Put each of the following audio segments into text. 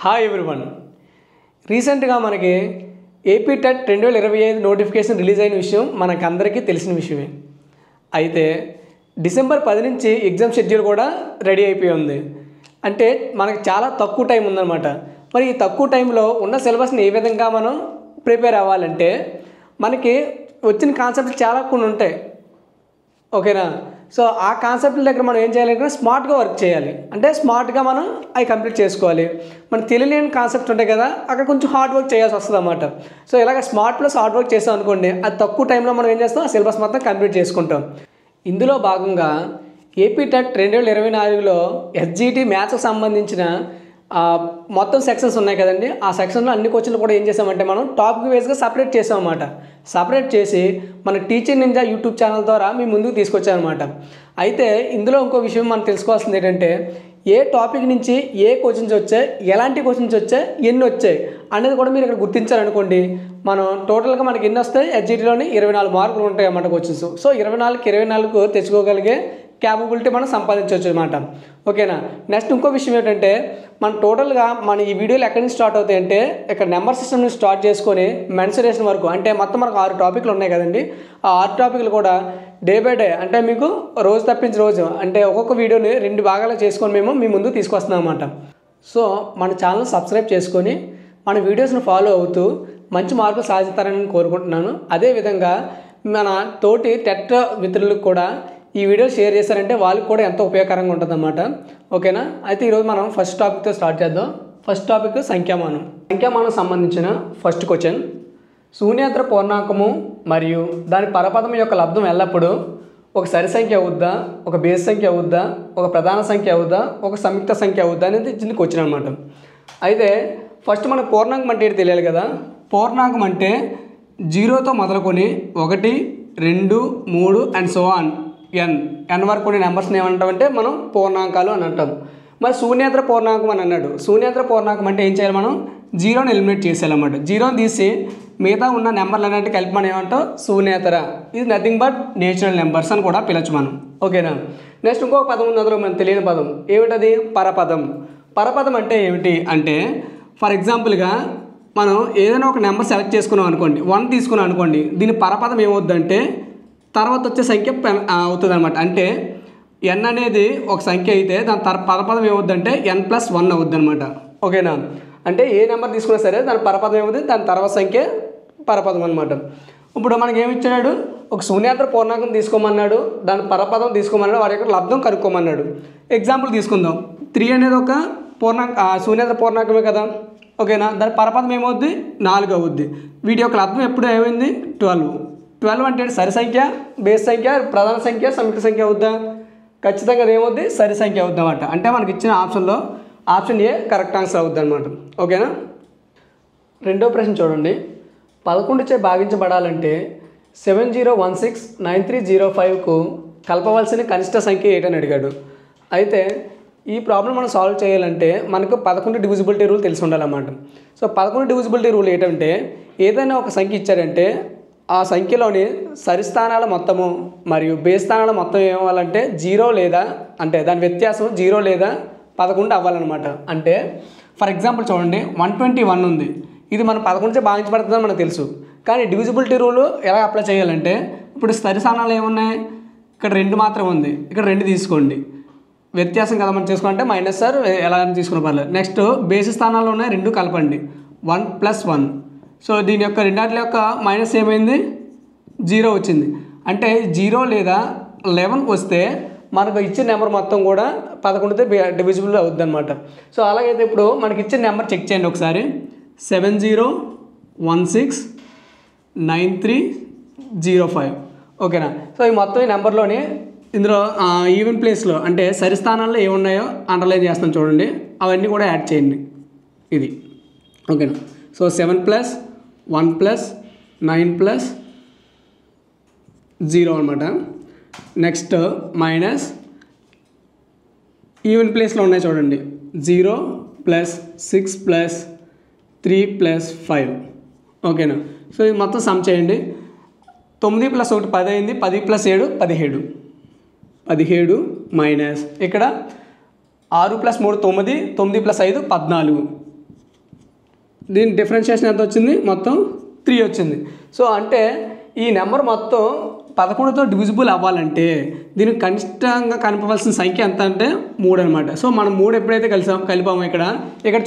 Hi everyone. రీసెంట్గా మనకి AP TET 2025 notification release అయిన విషయం మనకందరికీ తెలిసిన విషయమే. అయితే డిసెంబర్ 10 నుంచి ఎగ్జామ్ షెడ్యూల్ కూడా రెడీ అయిపోయి ఉంది. అంటే మనకి చాలా తక్కువ టైం ఉందన్నమాట. మరి ఈ తక్కువ టైంలో ఉన్న సిలబస్ని ఏ విధంగా మనం ప్రిపేర్ అవ్వాలంటే మనకి వచ్చిన కాన్సెప్ట్లు చాలా కొన్ని ఉంటాయి. ఓకేనా? సో ఆ కాన్సెప్ట్ల దగ్గర మనం ఏం చేయాలంటే స్మార్ట్గా వర్క్ చేయాలి. అంటే స్మార్ట్గా మనం అవి కంప్లీట్ చేసుకోవాలి. మనకు తెలియలేని కాన్సెప్ట్ ఉంటాయి కదా, అక్కడ కొంచెం హార్డ్ వర్క్ చేయాల్సి వస్తుంది అన్నమాట. సో ఇలాగ స్మార్ట్ ప్లస్ హార్డ్ వర్క్ చేస్తాం అనుకోండి, అది తక్కువ టైంలో మనం ఏం చేస్తాం, ఆ సిలబస్ మొత్తం కంప్లీట్ చేసుకుంటాం. ఇందులో భాగంగా ఏపీ టెట్ 2024లో ఎస్జిటి మ్యాథ్స్కి సంబంధించిన మొత్తం సెక్షన్స్ ఉన్నాయి కదండి. ఆ సెక్షన్లో అన్ని క్వశ్చన్లు కూడా ఏం చేసామంటే మనం టాపిక్ వైజ్గా సపరేట్ చేసాం అన్నమాట. సపరేట్ చేసి మన టీచర్ నింజా యూట్యూబ్ ఛానల్ ద్వారా మీ ముందుకు తీసుకొచ్చామన్నమాట. అయితే ఇందులో ఇంకో విషయం మనం తెలుసుకోవాల్సింది ఏంటంటే ఏ టాపిక్ నుంచి ఏ క్వశ్చన్స్ వచ్చాయి, ఎలాంటి క్వశ్చన్స్ వచ్చాయి, ఎన్ని వచ్చాయి అనేది కూడా మీరు ఇక్కడ గుర్తించారనుకోండి, మనం టోటల్గా మనకి ఎన్ని వస్తాయి, ఎస్జిటిలోని 24 మార్కులు ఉంటాయి అన్నమాట క్వశ్చన్స్. సో 24కి 24 తెచ్చుకోగలిగే క్యాపబిలిటీ మనం సంపాదించవచ్చు అన్నమాట. ఓకేనా? నెక్స్ట్ ఇంకో విషయం ఏంటంటే మన టోటల్గా మన ఈ వీడియోలు ఎక్కడి నుంచి స్టార్ట్ అవుతాయంటే ఇక్కడ నెంబర్ సిస్టమ్ నుంచి స్టార్ట్ చేసుకొని మెన్సురేషన్ వరకు, అంటే మొత్తం మనకు 6 టాపిక్లు ఉన్నాయి కదండి. ఆ 6 టాపిక్లు కూడా డే బై డే, అంటే మీకు రోజు తప్పించి రోజు, అంటే ఒక్కొక్క వీడియోని 2 భాగాలు చేసుకొని మేము మీ ముందు తీసుకొస్తున్నాం అన్నమాట. సో మన ఛానల్ సబ్స్క్రైబ్ చేసుకొని మన వీడియోస్ని ఫాలో అవుతూ మంచి మార్కులు సాధిస్తారని కోరుకుంటున్నాను. అదేవిధంగా మన తోటి టెట్ మిత్రులకు కూడా ఈ వీడియో షేర్ చేశారంటే వాళ్ళకి కూడా ఎంతో ఉపయోగకరంగా ఉంటుందన్నమాట. ఓకేనా? అయితే ఈరోజు మనం ఫస్ట్ టాపిక్తో స్టార్ట్ చేద్దాం. First topic సంఖ్యామానం. సంఖ్యామానం సంబంధించిన ఫస్ట్ క్వశ్చన్, శూన్యేతర పూర్ణాంకము మరియు దాని పరపదం యొక్క లబ్ధం ఎల్లప్పుడూ ఒక సరి సంఖ్య అవుద్దా, ఒక బేస్ సంఖ్య అవుద్దా, ఒక ప్రధాన సంఖ్య అవుద్దా, ఒక సంయుక్త సంఖ్య అవుద్దా అనేది దీనికి క్వశ్చన్ అనమాట. అయితే ఫస్ట్ మనకు పూర్ణాంకం అంటే ఏంటి తెలియాలి కదా. పూర్ణాంకం అంటే 0తో మొదలుకొని 1, 2, 3 అండ్ సో ఆన్ n వరకు కొన్ని నెంబర్స్ని ఏమంటామంటే మనం పూర్ణాంకాలు అని అంటాం. మరి శూన్యేతర పూర్ణాంకం అని అన్నాడు. శూన్యేతర పూర్ణాంకం అంటే ఏం చేయాలి, మనం 0ని ఎలిమినేట్ చేసేయాలన్నమాట. 0ని తీసి మిగతా ఉన్న నెంబర్లు అన్నింటి కలిపి మనం ఏమంటాం, శూన్యేతర. ఇది నథింగ్ బట్ నేచురల్ నెంబర్స్ అని కూడా పిలవచ్చు మనం. ఓకేనా? నెక్స్ట్ ఇంకొక పదం ఉంది, అందులో మనకు తెలియని పదం ఏమిటది, పరపదం. పరపదం అంటే ఏమిటి అంటే ఫర్ ఎగ్జాంపుల్గా మనం ఏదైనా ఒక నెంబర్ సెలెక్ట్ చేసుకున్నాం అనుకోండి, 1 తీసుకున్నాం అనుకోండి, దీని పరపదం ఏమవుద్దంటే తర్వాత వచ్చే సంఖ్య అవుతుంది అనమాట. అంటే n అనేది ఒక సంఖ్య అయితే దాని పరపదం ఏమవుద్దంటే n+1 అవుద్ది అనమాట. ఓకేనా? అంటే ఏ నెంబర్ తీసుకున్నా సరే దాని పరపదం ఏమవుతుంది, దాని తర్వాత సంఖ్య పరపదం అనమాట. ఇప్పుడు మనకి ఏమి ఇచ్చాడు, ఒక శూన్యేతర పూర్ణాంకం తీసుకోమన్నాడు, దాని పరపదం తీసుకోమన్నాడు, వారి యొక్క లబ్ధం కనుక్కోమన్నాడు. ఎగ్జాంపుల్ తీసుకుందాం. 3 అనేది ఒక శూన్యేతర పూర్ణాంకమే కదా. ఓకేనా? దాని పరపదం ఏమవుద్ది, 4 అవుద్ది. వీటి యొక్క లబ్ధం ఎప్పుడు ఏమైంది, 12 అంటే సరి సంఖ్య, బేస్ సంఖ్య, ప్రధాన సంఖ్య, సంయుక్త సంఖ్య అవుద్దా, ఖచ్చితంగా అది ఏమవుద్ది, సరి సంఖ్య అవుద్ది అనమాట. అంటే మనకి ఇచ్చిన ఆప్షన్లో ఆప్షన్ ఏ కరెక్ట్ ఆన్సర్ అవుద్ది అనమాట. ఓకేనా? రెండో ప్రశ్న చూడండి. 11చే భాగించబడాలంటే 70169305కు కలపవలసిన కనిష్ట సంఖ్య ఏంటని అడిగాడు. అయితే ఈ ప్రాబ్లం మనం సాల్వ్ చేయాలంటే మనకు 11 డివిజిబిలిటీ రూల్ తెలిసి ఉండాలన్నమాట. సో 11 డివిజిబిలిటీ రూల్ ఏంటంటే ఏదైనా ఒక సంఖ్య ఇచ్చారంటే ఆ సంఖ్యలోని సరి స్థానాల మొత్తము మరియు బేస్ స్థానాల మొత్తం ఏమవ్వాలంటే 0 లేదా, అంటే దాని వ్యత్యాసం 0 లేదా 11 అవ్వాలన్నమాట. అంటే ఫర్ ఎగ్జాంపుల్ చూడండి, 121 ఉంది. ఇది మనం 11చే భాగించబడుతుందని మనకు తెలుసు. కానీ డివిజిబిలిటీ రూల్ ఎలా అప్లై చేయాలంటే ఇప్పుడు సరి స్థానాలు ఏమున్నాయి, ఇక్కడ 2 మాత్రం ఉంది, ఇక్కడ 2 తీసుకోండి. వ్యత్యాసం కదా మనం చేసుకోవాలంటే -r ఎలా తీసుకున్న పర్లేదు. నెక్స్ట్ బేస్ స్థానాల్లో ఉన్నాయి, 2 కలపండి, 1+1. సో దీని యొక్క రెండాటి యొక్క మైనస్ ఏమైంది, 0 వచ్చింది. అంటే 0 లేదా 11 వస్తే మనకు ఇచ్చిన నెంబర్ మొత్తం కూడా 11తో డివిజిబుల్ అవుద్ది అనమాట. సో అలాగైతే ఇప్పుడు మనకి ఇచ్చిన నెంబర్ చెక్ చేయండి ఒకసారి, 70169305. ఓకేనా? సో ఈ మొత్తం ఈ నెంబర్లోని ఇందులో ఈవెన్ ప్లేస్లో అంటే సరి స్థానాల్లో ఏమున్నాయో అండర్లైన్ చేస్తాం చూడండి, అవన్నీ కూడా యాడ్ చేయండి. ఇది ఓకేనా? సో 7+1+9+0 అనమాట. నెక్స్ట్ మైనస్ ఈవెన్ ప్లేస్లో ఉన్నాయి చూడండి, 0+6+3+5. ఓకేనా? సో ఇది మొత్తం సమ్ చేయండి. 9 + 1 10 అయింది, 10 + 7 17. 17 మైనస్ ఇక్కడ 6 + 3 9, 9 + 5 14. దీని డిఫరెన్షియేషన్ ఎంత వచ్చింది? మొత్తం 3 వచ్చింది. సో అంటే ఈ నెంబర్ మొత్తం 11తో డివిజిబుల్ అవ్వాలంటే దీనికి కనిష్టంగా కలపవలసిన సంఖ్య ఎంత అంటే 3 అనమాట. సో మనం 3 ఎప్పుడైతే కలిపామో ఇక్కడ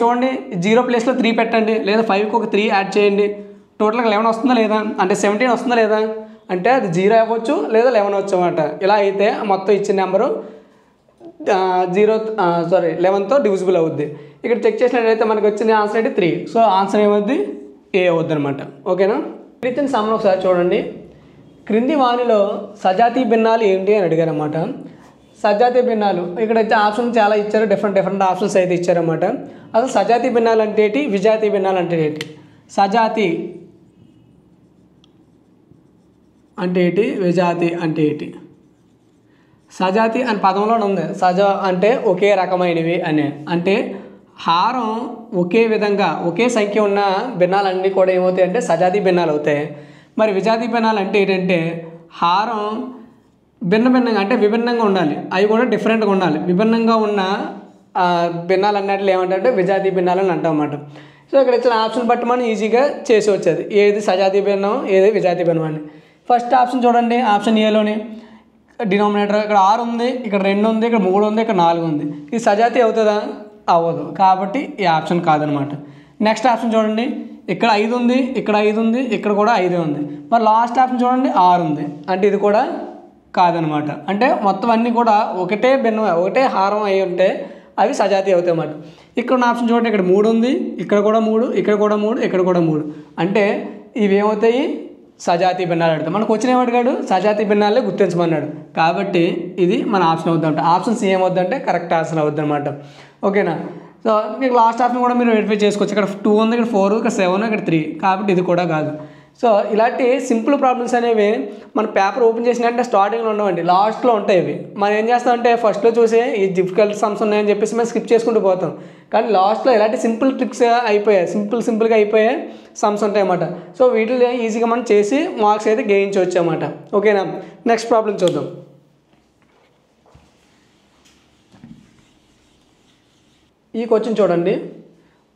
చూడండి 0 ప్లేస్లో 3 పెట్టండి, లేదా 5కి ఒక 3 యాడ్ చేయండి. టోటల్గా 11 వస్తుందా లేదా, అంటే 17 వస్తుందా లేదా, అంటే అది 0 అవ్వచ్చు లేదా 11 అవ్వచ్చు అన్నమాట. ఇలా అయితే మొత్తం ఇచ్చిన నెంబరు 11తో డివిజిబుల్ అవుద్ది. ఇక్కడ చెక్ చేసినట్లయితే మనకు వచ్చిన ఆన్సర్ అయితే 3. సో ఆన్సర్ ఏమవుద్ది? ఏ అవుద్ది అనమాట. ఓకేనా? ఇచ్చిన సమ్ను ఒకసారి చూడండి. క్రింది వానిలో సజాతీ భిన్నాలు ఏంటి అని అడిగారు అన్నమాట. సజాతీ భిన్నాలు ఇక్కడ అయితే ఆప్షన్ చాలా ఇచ్చారు, డిఫరెంట్ ఆప్షన్స్ అయితే ఇచ్చారన్నమాట. అసలు సజాతీ భిన్నాలు అంటే ఏంటి, విజాతీ భిన్నాలు అంటే ఏంటి? సజాతి అంటే ఏంటి, విజాతి అంటే ఏంటి? సజాతి అని పదంలోనే ఉంది. సజ అంటే ఒకే రకమైనవి అని, అంటే హారం ఒకే విధంగా ఒకే సంఖ్య ఉన్న భిన్నాలన్నీ కూడా ఏమవుతాయి అంటే సజాతి భిన్నాలు అవుతాయి. మరి విజాతి భిన్నాలు అంటే ఏంటంటే హారం భిన్నంగా అంటే విభిన్నంగా ఉండాలి, అవి కూడా డిఫరెంట్గా ఉండాలి. విభిన్నంగా ఉన్న భిన్నాలు అన్నట్లు ఏమంటే విజాతి భిన్నాలు అని అంటాం అన్నమాట. సో ఇక్కడ ఇచ్చిన ఆప్షన్ బట్టి మనం ఈజీగా చేసి వచ్చేది ఏది సజాతి భిన్నం ఏది విజాతి భిన్నం అని. ఫస్ట్ ఆప్షన్ చూడండి, ఆప్షన్ ఏలోని డినామినేటర్ ఇక్కడ 6 ఉంది, ఇక్కడ 2 ఉంది, ఇక్కడ 3 ఉంది, ఇక్కడ 4 ఉంది. ఇది సజాతి అవుతుందా? అవ్వదు. కాబట్టి ఈ ఆప్షన్ కాదనమాట. నెక్స్ట్ ఆప్షన్ చూడండి, ఇక్కడ 5 ఉంది, ఇక్కడ 5 ఉంది, ఇక్కడ కూడా 5 ఉంది. మరి లాస్ట్ ఆప్షన్ చూడండి 6 ఉంది, అంటే ఇది కూడా కాదనమాట. అంటే మొత్తం అన్నీ కూడా ఒకటే భిన్నం ఒకటే హారం అయి ఉంటే అవి సజాతి అవుతాయి అన్నమాట. ఇక్కడ ఉన్న ఆప్షన్ చూడండి, ఇక్కడ 3 ఉంది, ఇక్కడ కూడా 3, ఇక్కడ కూడా 3, ఇక్కడ కూడా 3, అంటే ఇవి ఏమవుతాయి? సజాతి భిన్నాలు అడుగుతాం. మనకు వచ్చిన ఏమడిగాడు? సజాతి భిన్నాలే గుర్తించమన్నాడు. కాబట్టి ఇది మన ఆప్షన్ అవుద్దంట. ఆప్షన్ సి ఏమవుద్దంటే కరెక్ట్ ఆన్సర్ అవుద్ది అనమాట. ఓకేనా? సో మీకు లాస్ట్ ఆప్షన్ కూడా మీరు వెరిఫై చేసుకోవచ్చు. ఇక్కడ 2 ఉంది, ఇక్కడ 4, ఇక్కడ 7, ఇక్కడ 3, కాబట్టి ఇది కూడా కాదు. సో ఇలాంటి సింపుల్ ప్రాబ్లమ్స్ అనేవి మన పేపర్ ఓపెన్ చేసినట్టే స్టార్టింగ్లో ఉండవండి, లాస్ట్లో ఉంటాయి. ఇవి మనం ఏం చేస్తామంటే ఫస్ట్లో చూసి ఈ డిఫికల్ట్ సమ్స్ ఉన్నాయని చెప్పేసి మేము స్కిప్ చేసుకుంటూ పోతాం. కానీ లాస్ట్లో ఇలాంటి సింపుల్ ట్రిక్స్ అయిపోయాయి, సింపుల్గా అయిపోయే సమ్స్ ఉంటాయి అన్నమాట. సో వీటిలో ఈజీగా మనం చేసి మార్క్స్ అయితే గెయించవచ్చు అన్నమాట. ఓకేనా? నెక్స్ట్ ప్రాబ్లం చూద్దాం. ఈ క్వశ్చన్ చూడండి.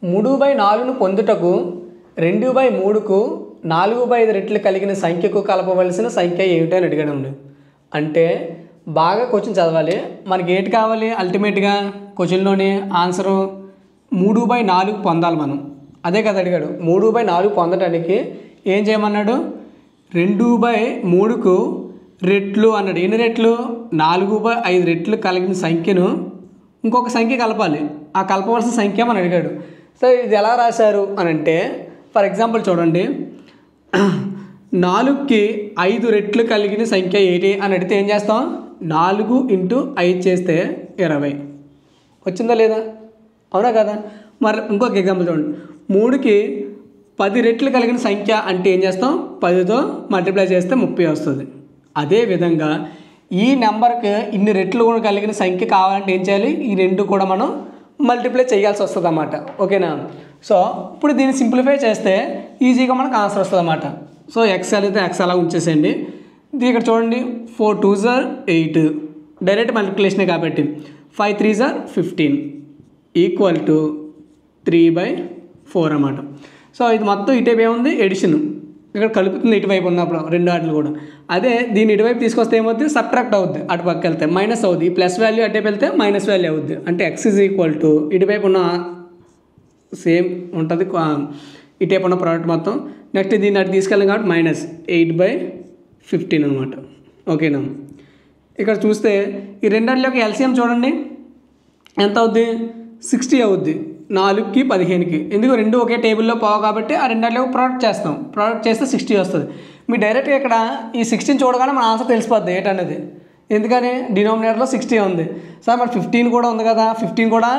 3/4ను పొందుటకు 2/3కు 4/5 రెట్లు కలిగిన సంఖ్యకు కలపవలసిన సంఖ్య ఏమిటి అని అడిగాడు. అంటే బాగా క్వశ్చన్ చదవాలి. మనకి ఏంటి కావాలి? అల్టిమేట్గా క్వశ్చన్లోని ఆన్సరు 3/4 పొందాలి మనం. అదే కదా అడిగాడు. 3/4 పొందడానికి ఏం చేయమన్నాడు? 2/3కు రెట్లు అన్నాడు. ఎన్ని రెట్లు? 4/5 రెట్లు కలిగిన సంఖ్యను ఇంకొక సంఖ్య కలపాలి. ఆ కలపవలసిన సంఖ్య మనం అడిగాడు. సో ఇది ఎలా రాశారు అని అంటే, ఫర్ ఎగ్జాంపుల్ చూడండి, 4కి 5 రెట్లు కలిగిన సంఖ్య ఏంటి అని అడిగితే ఏం చేస్తాం? 4 × 5 చేస్తే 20. వచ్చిందా లేదా? అవునా కదా? మరి ఇంకొక ఎగ్జాంపుల్ చూడండి, 3కి 10 రెట్లు కలిగిన సంఖ్య అంటే ఏం చేస్తాం? 10తో మల్టిప్లై చేస్తే 30 వస్తుంది. అదేవిధంగా ఈ నెంబర్కి ఇన్ని రెట్లు కూడా కలిగిన సంఖ్య కావాలంటే ఏం చేయాలి? ఈ రెండు కూడా మనం మల్టిప్లై చేయాల్సి వస్తుంది అన్నమాట. ఓకేనా? సో ఇప్పుడు దీన్ని సింప్లిఫై చేస్తే ఈజీగా మనకు ఆన్సర్ వస్తుంది అన్నమాట. సో ఎక్స్ అయితే ఎక్స్ అలా ఉంచేసేయండి. ఇది ఇక్కడ చూడండి, 4 2s are 8, డైరెక్ట్ మల్టిప్లికేషనే కాబట్టి 5 3s are 15 ఈక్వల్ టు 3/4 అన్నమాట. సో ఇది మొత్తం ఇటువైపు ఏముంది? ఎడిషన్. ఇక్కడ కలుపుతుంది ఇటువైపు ఉన్నప్పుడు రెండు ఆటలు కూడా. అదే దీన్ని ఇటువైపు తీసుకొస్తే ఏమవుతుంది? సబ్ట్రాక్ట్ అవుద్ది, అటు పక్క వెళ్తే మైనస్ అవుద్ది. ఈ ప్లస్ వాల్యూ అటువైపు వెళ్తే మైనస్ వాల్యూ అవుద్ది. అంటే ఎక్స్ ఈజ్ ఈక్వల్ టు ఇటువైపు ఉన్న సేమ్ ఉంటుంది ఇటువైపు ఉన్న ప్రోడక్ట్ మొత్తం. నెక్స్ట్ దీన్ని అటు తీసుకెళ్ళాం కాబట్టి -8/15 అనమాట. ఓకేనా? ఇక్కడ చూస్తే ఈ రెండాటిలోకి ఎల్సిఎం చూడండి ఎంత అవుద్ది? 60 అవుద్ది. 4కి 15కి. ఎందుకు? రెండు ఒకే టేబుల్లో పోవు కాబట్టి ఆ రెండాటిలో ప్రోడక్ట్ చేస్తాం. ప్రోడక్ట్ చేస్తే 60 వస్తుంది. మీరు డైరెక్ట్గా ఇక్కడ ఈ 16 చూడగానే మన ఆన్సర్ తెలిసిపోద్ది ఏంటనేది. ఎందుకని? డినామినేటర్లో 60 ఉంది సార్, మరి 15 కూడా ఉంది కదా, 15 కూడా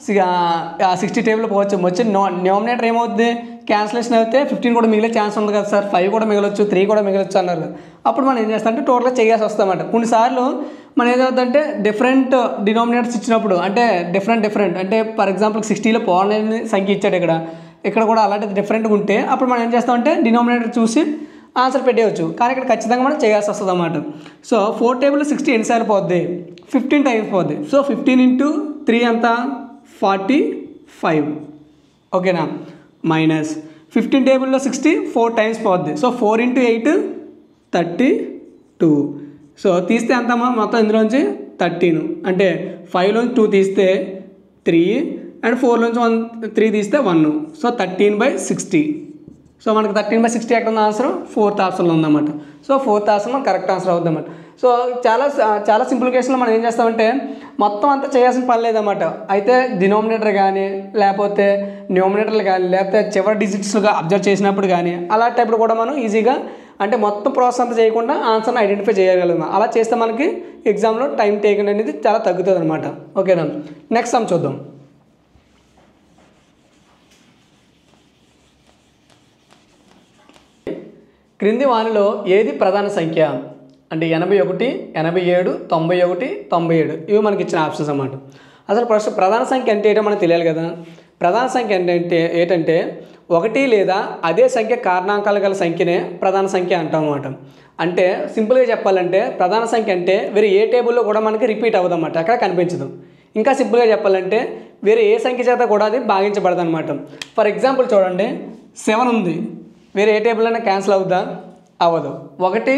60 టేబుల్ పోవచ్చు. వచ్చి డినామినేటర్ ఏమవుద్ది? క్యాన్సిలేషన్ అయితే 15 కూడా మిగిలే ఛాన్స్ ఉంది కదా సార్, 5 కూడా మిగలొచ్చు, 3 కూడా మిగలొచ్చు అన్నారు. అప్పుడు మనం ఏం చేస్తామంటే టోటల్గా చేయాల్సి వస్తామన్నమాట. కొన్నిసార్లు మనం ఏదవుతుందంటే డిఫరెంట్ డినామినేటర్స్ ఇచ్చినప్పుడు, అంటే డిఫరెంట్ అంటే ఫర్ ఎగ్జాంపుల్ 60లో పోవాలని సంఖ్య ఇచ్చాడు, ఇక్కడ కూడా అలాంటిది డిఫరెంట్గా ఉంటే అప్పుడు మనం ఏం చేస్తామంటే డినామినేటర్ చూసి ఆన్సర్ పెట్టేయచ్చు. కానీ ఇక్కడ ఖచ్చితంగా మనం చేయాల్సి వస్తుంది అన్నమాట. సో 4 టేబుల్లో 60 ఎన్నిసార్లు పోద్ది? 15 టైమ్స్ పోద్ది. సో 15 × 3 ఎంత? 45. ఓకేనా? మైనస్ 15 టేబుల్లో 60 4 టైమ్స్ పోద్ది. సో 4 × 8 32. సో తీస్తే ఎంతమ్మా మొత్తం ఇందులోంచి 13. అంటే 5లోంచి 2 తీస్తే 3 అండ్ 4లోంచి 3 తీస్తే 1. సో 13/60. సో మనకు 13/60 ఎక్కడ ఉంది ఆన్సర్? 4th ఆప్షన్లో ఉందన్నమాట. సో 4th ఆప్షన్ మనకు కరెక్ట్ ఆన్సర్ అవుతుందన్నమాట. సో చాలా సింపుల్ కేసులో మనం ఏం చేస్తామంటే మొత్తం అంతా చేయాల్సిన పని లేదన్నమాట. అయితే డినోమినేటర్ కానీ లేకపోతే న్యూమినేటర్లు కానీ లేకపోతే చివరి డిజిట్స్గా అబ్జర్వ్ చేసినప్పుడు కానీ అలాంటప్పుడు కూడా మనం ఈజీగా అంటే మొత్తం ప్రాసెస్ అంతా చేయకుండా ఆన్సర్ని ఐడెంటిఫై చేయగలం. అలా చేస్తే మనకి ఎగ్జామ్లో టైం టేకన్ అనేది చాలా తగ్గుతుంది అనమాట. ఓకేనా, నెక్స్ట్ సమ్ చూద్దాం. క్రింది వానిలో ఏది ప్రధాన సంఖ్య? అంటే 81, 87, 91, 97 ఇవి మనకి ఇచ్చిన ఆప్షన్స్ అన్నమాట. అసలు ఫస్ట్ ప్రధాన సంఖ్య అంటే ఏంటో మనకు తెలియాలి కదా. ప్రధాన సంఖ్య ఏంటంటే ఒకటి లేదా అదే సంఖ్య కారణాంకాలు గల సంఖ్యనే ప్రధాన సంఖ్య అంటాం అన్నమాట. అంటే సింపుల్గా చెప్పాలంటే ప్రధాన సంఖ్య అంటే వేరే ఏ టేబుల్లో కూడా మనకి రిపీట్ అవ్వదు అన్నమాట, అక్కడ కనిపించదు. ఇంకా సింపుల్గా చెప్పాలంటే వేరే ఏ సంఖ్య చేత కూడా అది భాగించబడదు అనమాట. ఫర్ ఎగ్జాంపుల్ చూడండి, 7 ఉంది, వేరే ఏ టేబుల్ అయినా క్యాన్సిల్ అవుద్దా? అవ్వదు. 1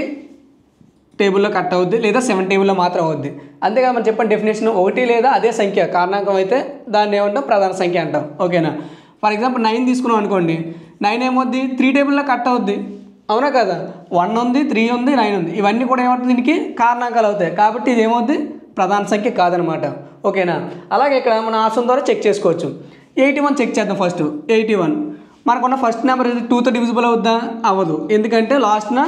టేబుల్లో కట్ అవుద్ది లేదా 7 టేబుల్లో మాత్రం అవుద్ది. అంతేగా మనం చెప్పిన డెఫినేషన్ ఒకటి లేదా అదే సంఖ్య కారణాంకం అయితే దాన్ని ఏమంటాం? ప్రధాన సంఖ్య అంటాం. ఓకేనా. ఫర్ ఎగ్జాంపుల్ 9 తీసుకున్నాం అనుకోండి, 9 ఏమవుద్ది? 3 టేబుల్లో కట్ అవుద్ది, అవునా కదా. 1 ఉంది, 3 ఉంది, 9 ఉంది, ఇవన్నీ కూడా ఏమవుతుంది? దీనికి కారణాంకాలు అవుతాయి. కాబట్టి ఇది ఏమవుద్ది? ప్రధాన సంఖ్య కాదనమాట. ఓకేనా. అలాగే ఇక్కడ మన ఆప్షన్ ద్వారా చెక్ చేసుకోవచ్చు. 81 చెక్ చేద్దాం. ఫస్ట్ 81 మనకున్న ఫస్ట్ నెంబర్ ఇది 2తో డివిజిబుల్ అవుద్దా? అవ్వదు. ఎందుకంటే లాస్ట్న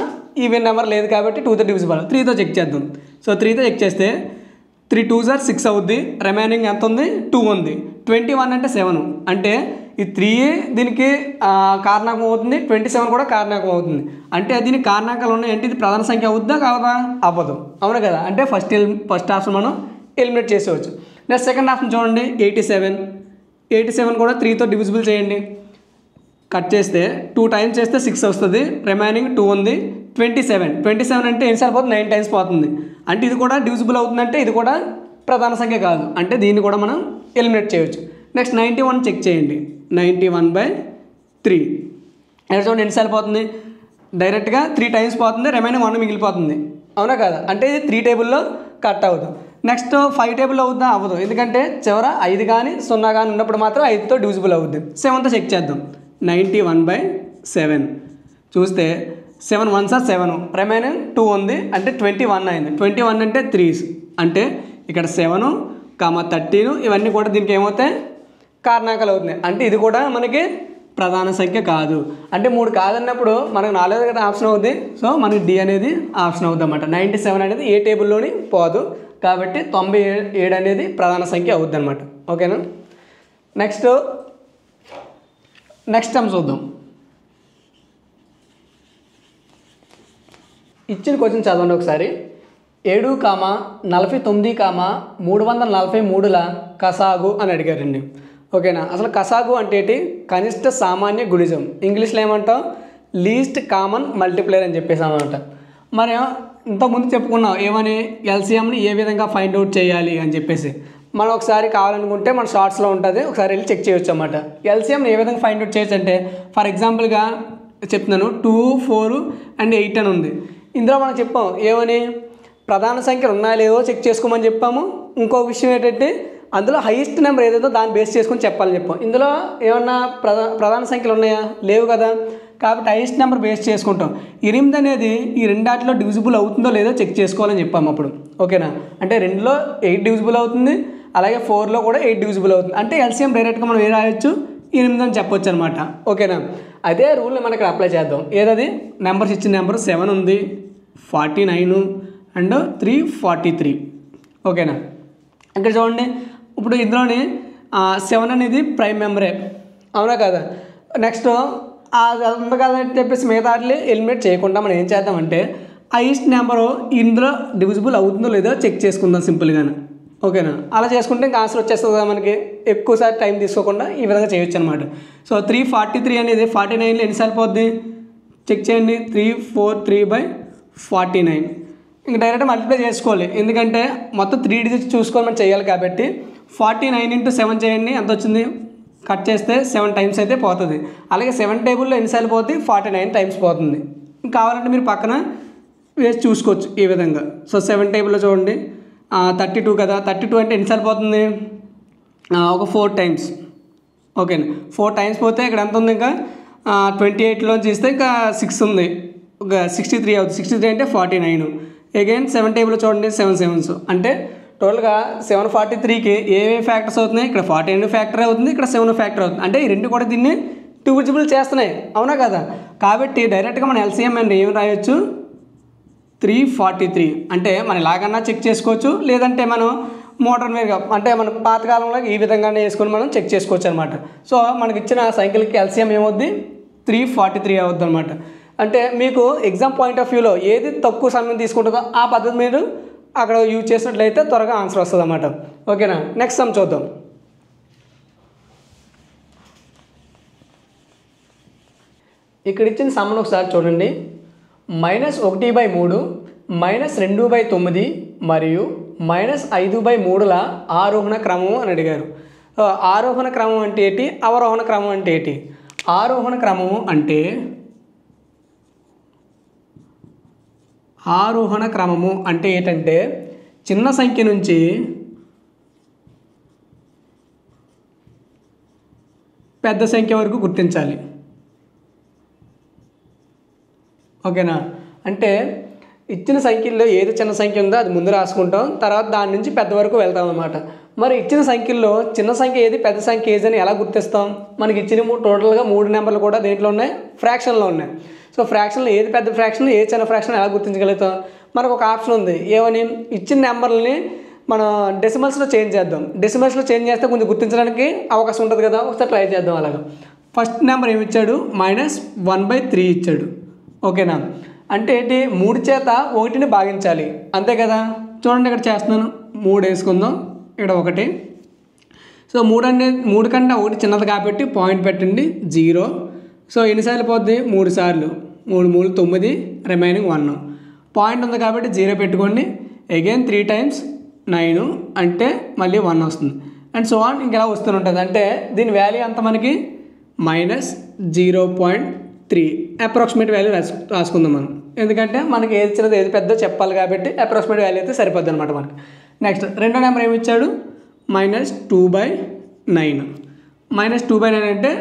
ఈవెన్ నెంబర్ లేదు కాబట్టి 2తో డివిజిబుల్. 3తో చెక్ చేద్దాం. సో 3తో చెక్ చేస్తే 3 2s are 6 అవుద్ది, రిమైనింగ్ ఎంత ఉంది? 2 ఉంది. 21 అంటే 7, అంటే ఈ 3 దీనికి కారణాంకం అవుతుంది, 27 కూడా కారణాంకం అవుతుంది. అంటే దీనికి కారణాంకాలు ఉన్నాయి అంటే ఇది ప్రధాన సంఖ్య అవుద్దా కాదా? అవ్వదు, అవును కదా. అంటే ఫస్ట్ ఆప్షన్ మనం ఎలిమినేట్ చేసేవచ్చు. నెక్స్ట్ సెకండ్ ఆప్షన్ చూడండి, 87 కూడా 3తో డివిజిబుల్ చేయండి. కట్ చేస్తే 2 టైమ్స్ చేస్తే 6 వస్తుంది, రిమైనింగ్ 2 ఉంది. 27 అంటే ఎన్నిసార్లు పోతుంది? 9 టైమ్స్ పోతుంది. అంటే ఇది కూడా డివిజిబుల్ అవుతుందంటే ఇది కూడా ప్రధాన సంఖ్య కాదు, అంటే దీన్ని కూడా మనం ఎలిమినేట్ చేయవచ్చు. నెక్స్ట్ 91 చెక్ చేయండి. 91/3 ఎక్కడ చూడండి ఎన్నిసార్లు పోతుంది? డైరెక్ట్గా 3 టైమ్స్ పోతుంది, రిమైనింగ్ 1 మిగిలిపోతుంది, అవునా కదా. అంటే ఇది 3 టేబుల్లో కట్ అవ్వదు. నెక్స్ట్ 5 టేబుల్లో అవుతుందా? అవ్వదు. ఎందుకంటే చివర 5 కానీ 0 కానీ ఉన్నప్పుడు మాత్రం 5తో డివిజిబుల్ అవుద్ది. 7తో చెక్ చేద్దాం. 91/7 చూస్తే 7 1s are 7, రిమైనింగ్ 2 ఉంది, అంటే 21 అయింది. 21 అంటే 3s, అంటే ఇక్కడ 7, 13 ఇవన్నీ కూడా దీనికి ఏమవుతాయి? కారణాంకాలు అవుతున్నాయి. అంటే ఇది కూడా మనకి ప్రధాన సంఖ్య కాదు. అంటే 3 కాదన్నప్పుడు మనకు 4వ ఆప్షన్ అవుద్ది. సో మనకి డి అనేది ఆప్షన్ అవుద్ది అన్నమాట. 97 అనేది ఏ టేబుల్లోని పోదు, కాబట్టి 97 అనేది ప్రధాన సంఖ్య అవుద్ది అనమాట. ఓకేనా. నెక్స్ట్ టైం చూద్దాం. ఇచ్చిన క్వశ్చన్ చదవండి ఒకసారి. 7, 49, 343ల కసాగు అని అడిగారండి. ఓకేనా. అసలు కసాగు అంటే ఏంటి? కనిష్ట సామాన్య గుణిజం. ఇంగ్లీష్లో ఏమంటాం? లీస్ట్ కామన్ మల్టిప్లైర్ అని చెప్పేసి అనమాట. మరి ఇంతకుముందు చెప్పుకున్నాం ఏమని? ఎల్సిఎంని ఏ విధంగా ఫైండ్ అవుట్ చేయాలి అని చెప్పేసి. మనం ఒకసారి కావాలనుకుంటే మన షార్ట్స్లో ఉంటుంది, ఒకసారి వెళ్ళి చెక్ చేయొచ్చు అన్నమాట. ఎల్సిఎంని ఏ విధంగా ఫైండ్ అవుట్ చేయొచ్చు అంటే ఫర్ ఎగ్జాంపుల్గా చెప్తున్నాను, 2, 4 and 8 అని ఉంది. ఇందులో మనం చెప్పాం ఏమని? ప్రధాన సంఖ్యలు ఉన్నాయో లేవో చెక్ చేసుకోమని చెప్పాము. ఇంకో విషయం ఏంటంటే అందులో హైయెస్ట్ నెంబర్ ఏదైతే దాన్ని బేస్ చేసుకొని చెప్పాలని చెప్పాం. ఇందులో ఏమన్నా ప్రధాన సంఖ్యలు ఉన్నాయా? లేవు కదా. కాబట్టి హైయెస్ట్ నెంబర్ బేస్ చేసుకుంటాం. 8 అనేది ఈ రెండాటిలో డివిజిబుల్ అవుతుందో లేదో చెక్ చేసుకోవాలని చెప్పాము అప్పుడు. ఓకేనా. అంటే 2లో 8 డివిజిబుల్ అవుతుంది, అలాగే 4లో కూడా 8 డివిజిబుల్ అవుతుంది. అంటే ఎల్సిఎం డైరెక్ట్గా మనం ఏ రాయొచ్చు? 8 అని చెప్పొచ్చు అనమాట. ఓకేనా. అదే రూల్ని మనం ఇక్కడ అప్లై చేద్దాం. ఏదది? నెంబర్స్ ఇచ్చిన నెంబర్ 7 ఉంది, 49 అండ్ 343. ఓకేనా. ఇక్కడ చూడండి, ఇప్పుడు ఇందులోని 7 అనేది ప్రైమ్ మెంబరే, అవునా కదా. నెక్స్ట్ ఉంది కదా అని చెప్పేసి మిగతా వాటిని ఎలిమినేట్ చేయకుండా మనం ఏం చేద్దామంటే హైయెస్ట్ నెంబరు ఇందులో డివిజిబుల్ అవుతుందో లేదో చెక్ చేసుకుందాం సింపుల్గానే. ఓకేనా. అలా చేసుకుంటే ఇంకా ఆన్సర్ వచ్చేస్తుంది కదా మనకి. ఎక్కువసారి టైం తీసుకోకుండా ఈ విధంగా చేయొచ్చు అనమాట. సో 343 అనేది 49లో ఎన్నిసార్లు పోద్ది? చెక్ చేయండి. 343/49. ఇంక డైరెక్ట్ మల్టిప్లై చేసుకోవాలి, ఎందుకంటే మొత్తం 3 డిజిట్స్ చూసుకొని మనం చేయాలి కాబట్టి. 49 × 7 చేయండి, ఎంత వచ్చింది? కట్ చేస్తే 7 టైమ్స్ అయితే పోతుంది. అలాగే 7 టేబుల్లో ఎన్నిసార్లు పోతుంది 49 టైమ్స్ పోతుంది. కావాలంటే మీరు పక్కన వేసి చూసుకోవచ్చు ఈ విధంగా. సో 7 టేబుల్లో చూడండి 32 కదా, 32 అంటే ఎన్నిసార్లు పోతుంది ఒక 4 టైమ్స్. ఓకేనా 4 టైమ్స్ పోతే ఇక్కడ ఎంత ఉంది, ఇంకా 28లో తీస్తే ఇంకా 6 ఉంది, ఒక 63 అవుతుంది. 63 అంటే 49. అగైన్ 7 టేబుల్లో చూడండి 7 7s అంటే టోటల్గా 743కి ఏవే ఫ్యాక్టర్స్ అవుతున్నాయి, ఇక్కడ 49 ఫ్యాక్టర్ అవుతుంది, ఇక్కడ 7 ఫ్యాక్టర్ అవుతుంది. అంటే ఈ రెండు కూడా దీన్ని డివిజిబుల్ చేస్తున్నాయి, అవునా కదా. కాబట్టి డైరెక్ట్గా మన ఎల్సిఎం అంటే ఏమి రాయొచ్చు 343. అంటే మనం ఇలాగన్నా చెక్ చేసుకోవచ్చు, లేదంటే మనం మోడర్న్ వేగా అంటే మన పాతకాలంలో ఈ విధంగానే వేసుకొని మనం చెక్ చేసుకోవచ్చు అనమాట. సో మనకి ఇచ్చిన సైకిల్కి ఎల్సిఎం ఏమవుద్ది 343 అవుద్ది అనమాట. అంటే మీకు ఎగ్జామ్ పాయింట్ ఆఫ్ వ్యూలో ఏది తక్కువ సమయం తీసుకుంటుందో ఆ పద్ధతి మీరు అక్కడ యూజ్ చేసినట్లయితే త్వరగా ఆన్సర్ వస్తుంది అన్నమాట. ఓకేనా. నెక్స్ట్ సమ్ చూద్దాం. ఇక్కడ ఇచ్చిన సమ్ను ఒకసారి చూడండి. -1/3 -2/9 మరియు -5/3ల ఆరోహణ క్రమం అని అడిగారు. ఆరోహణ క్రమం అంటే ఏంటి, అవరోహణ క్రమం అంటే ఏంటి? ఆరోహణ క్రమము అంటే ఏంటంటే చిన్న సంఖ్య నుంచి పెద్ద సంఖ్య వరకు గుర్తించాలి. ఓకేనా. అంటే ఇచ్చిన సంఖ్యల్లో ఏది చిన్న సంఖ్య ఉందో అది ముందు రాసుకుంటాం, తర్వాత దాని నుంచి పెద్ద వరకు వెళ్తాం అన్నమాట. మరి ఇచ్చిన సంఖ్యల్లో చిన్న సంఖ్య ఏది పెద్ద సంఖ్య ఏది అని ఎలా గుర్తిస్తాం? మనకి ఇచ్చిన టోటల్గా 3 నెంబర్లు కూడా దేంట్లో ఉన్నాయి, ఫ్రాక్షన్లో ఉన్నాయి. సో ఫ్రాక్షన్లో ఏది పెద్ద ఫ్రాక్షన్ ఏది చిన్న ఫ్రాక్షన్ ఎలా గుర్తించగలుగుతాం? మనకు ఒక ఆప్షన్ ఉంది, ఏమని, ఇచ్చిన నెంబర్లని మనం డెసిమల్స్లో చేంజ్ చేద్దాం. డెసిమల్స్లో చేంజ్ చేస్తే కొంచెం గుర్తించడానికి అవకాశం ఉంటుంది కదా, ఒకసారి ట్రై చేద్దాం. అలాగా ఫస్ట్ నెంబర్ ఏమి ఇచ్చాడు, -1/3 ఇచ్చాడు. ఓకేనా. అంటే ఏంటి, 3 చేత 1ని భాగించాలి, అంతే కదా. చూడండి ఇక్కడ చేస్తున్నాను, 3 వేసుకుందాం, ఇక్కడ 1. సో 3 కంటే 1 చిన్నది కాబట్టి పాయింట్ పెట్టండి 0. సో ఎన్నిసార్లు పోద్ది, 3 సార్లు, 3 3 9, రిమైనింగ్ 1. పాయింట్ ఉంది కాబట్టి 0 పెట్టుకోండి. అగైన్ 3 times 9 అంటే మళ్ళీ 1 వస్తుంది. అండ్ సో ఆన్ ఇంకెలా వస్తూనే ఉంటుంది. అంటే దీని వాల్యూ అంత మనకి -0.3 అప్రాక్సిమేట్ వాల్యూ రాసుకుందాం మనం, ఎందుకంటే మనకి ఏది చిన్నది ఏది పెద్దో చెప్పాలి కాబట్టి అప్రాక్సిమేట్ వాల్యూ అయితే సరిపోద్ది అనమాట మనకి. నెక్స్ట్ రెండో నెంబర్ ఏమి ఇచ్చాడు, -2/9. -2/9 అంటే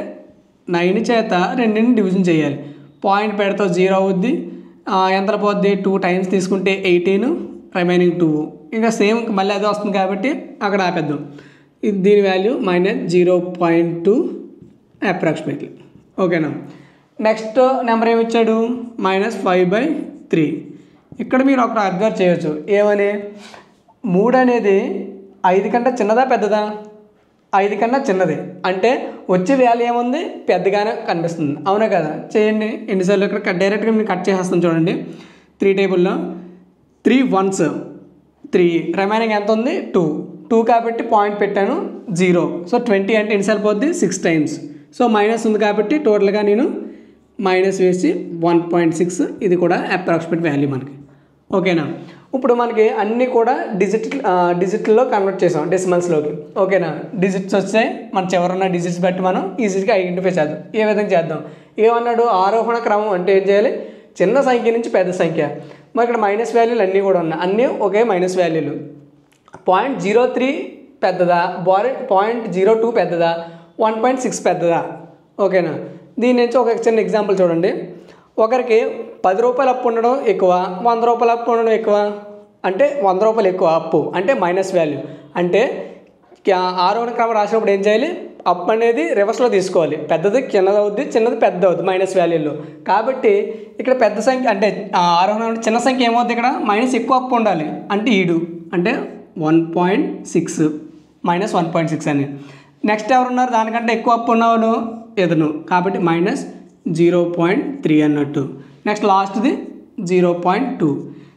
9 చేత 2ని డివిజన్ చేయాలి. పాయింట్ పెడతావు 0 అవుద్ది. ఎంతలో పోద్ది, 2 టైమ్స్ తీసుకుంటే 18, రిమైనింగ్ 2. ఇంకా సేమ్ మళ్ళీ అదే వస్తుంది కాబట్టి అక్కడ ఆపేద్దాం. ఇది దీని వాల్యూ -0.2 అప్రాక్సిమేట్లీ. ఓకేనా. నెక్స్ట్ నెంబర్ ఏమి ఇచ్చాడు, -5/3. ఇక్కడ మీరు ఒకటి అబ్జర్వ్ చేయొచ్చు, ఏమని, 3 అనేది 5 కంటే చిన్నదా పెద్దదా, 5 కన్నా చిన్నది. అంటే వచ్చే వాల్యూ ఏముంది, పెద్దగానే కనిపిస్తుంది, అవునా కదా. చేయండి ఎన్నిసార్లు, ఇక్కడ డైరెక్ట్గా మీరు కట్ చేసేస్తాను చూడండి. 3 టేబుల్లో 3 1s 3, రిమైనింగ్ ఎంత ఉంది 2 కాబట్టి పాయింట్ పెట్టాను 0. సో 20 అంటే ఎన్నిసార్లు పోద్ది 6 టైమ్స్. సో మైనస్ ఉంది కాబట్టి టోటల్గా నేను మైనస్ వేసి 1.6, ఇది కూడా అప్రాక్సిమేట్ వాల్యూ మనకి. ఓకేనా. ఇప్పుడు మనకి అన్నీ కూడా డిజిట్లో కన్వర్ట్ చేసాం డెసిమల్స్లోకి. ఓకేనా. డిజిట్స్ వచ్చాయి, మన చివరున్న డిజిట్స్ బట్టి మనం ఈజీగా ఐడెంటిఫై చేద్దాం. ఏ విధంగా చేద్దాం, ఏమన్నాడు, ఆరోహణ క్రమం అంటే ఏం చేయాలి, చిన్న సంఖ్య నుంచి పెద్ద సంఖ్య. మరి ఇక్కడ మైనస్ వాల్యూలు అన్నీ కూడా ఉన్నాయి, అన్నీ ఒకే మైనస్ వాల్యూలు. 0.03 పెద్దదా, 0.02 పెద్దదా, 1.6 పెద్దదా. ఓకేనా. దీని నుంచి ఒక చిన్న ఎగ్జాంపుల్ చూడండి. ఒకరికి 10 రూపాయలు అప్పు ఉండడం ఎక్కువ, 100 రూపాయలు అప్పు ఉండడం ఎక్కువ. అంటే 100 రూపాయలు ఎక్కువ అప్పు అంటే మైనస్ వాల్యూ. అంటే ఆరోహణ క్రమం రాసినప్పుడు ఏం చేయాలి, అప్పు అనేది రివర్స్లో తీసుకోవాలి. పెద్దది చిన్నది అవుద్ది, చిన్నది పెద్ద అవుద్ది మైనస్ వాల్యూలో. కాబట్టి ఇక్కడ పెద్ద సంఖ్య అంటే ఆరోహణ చిన్న సంఖ్య ఏమవుద్ది, ఇక్కడ మైనస్ ఎక్కువ అప్పు ఉండాలి. అంటే ఈడు అంటే 1.6 -1.6 అని. నెక్స్ట్ ఎవరున్నారు, దానికంటే ఎక్కువ అప్పు ఉన్నవాడు ఎదును కాబట్టి -0.3 అన్నట్టు. నెక్స్ట్ లాస్ట్ది 0.2.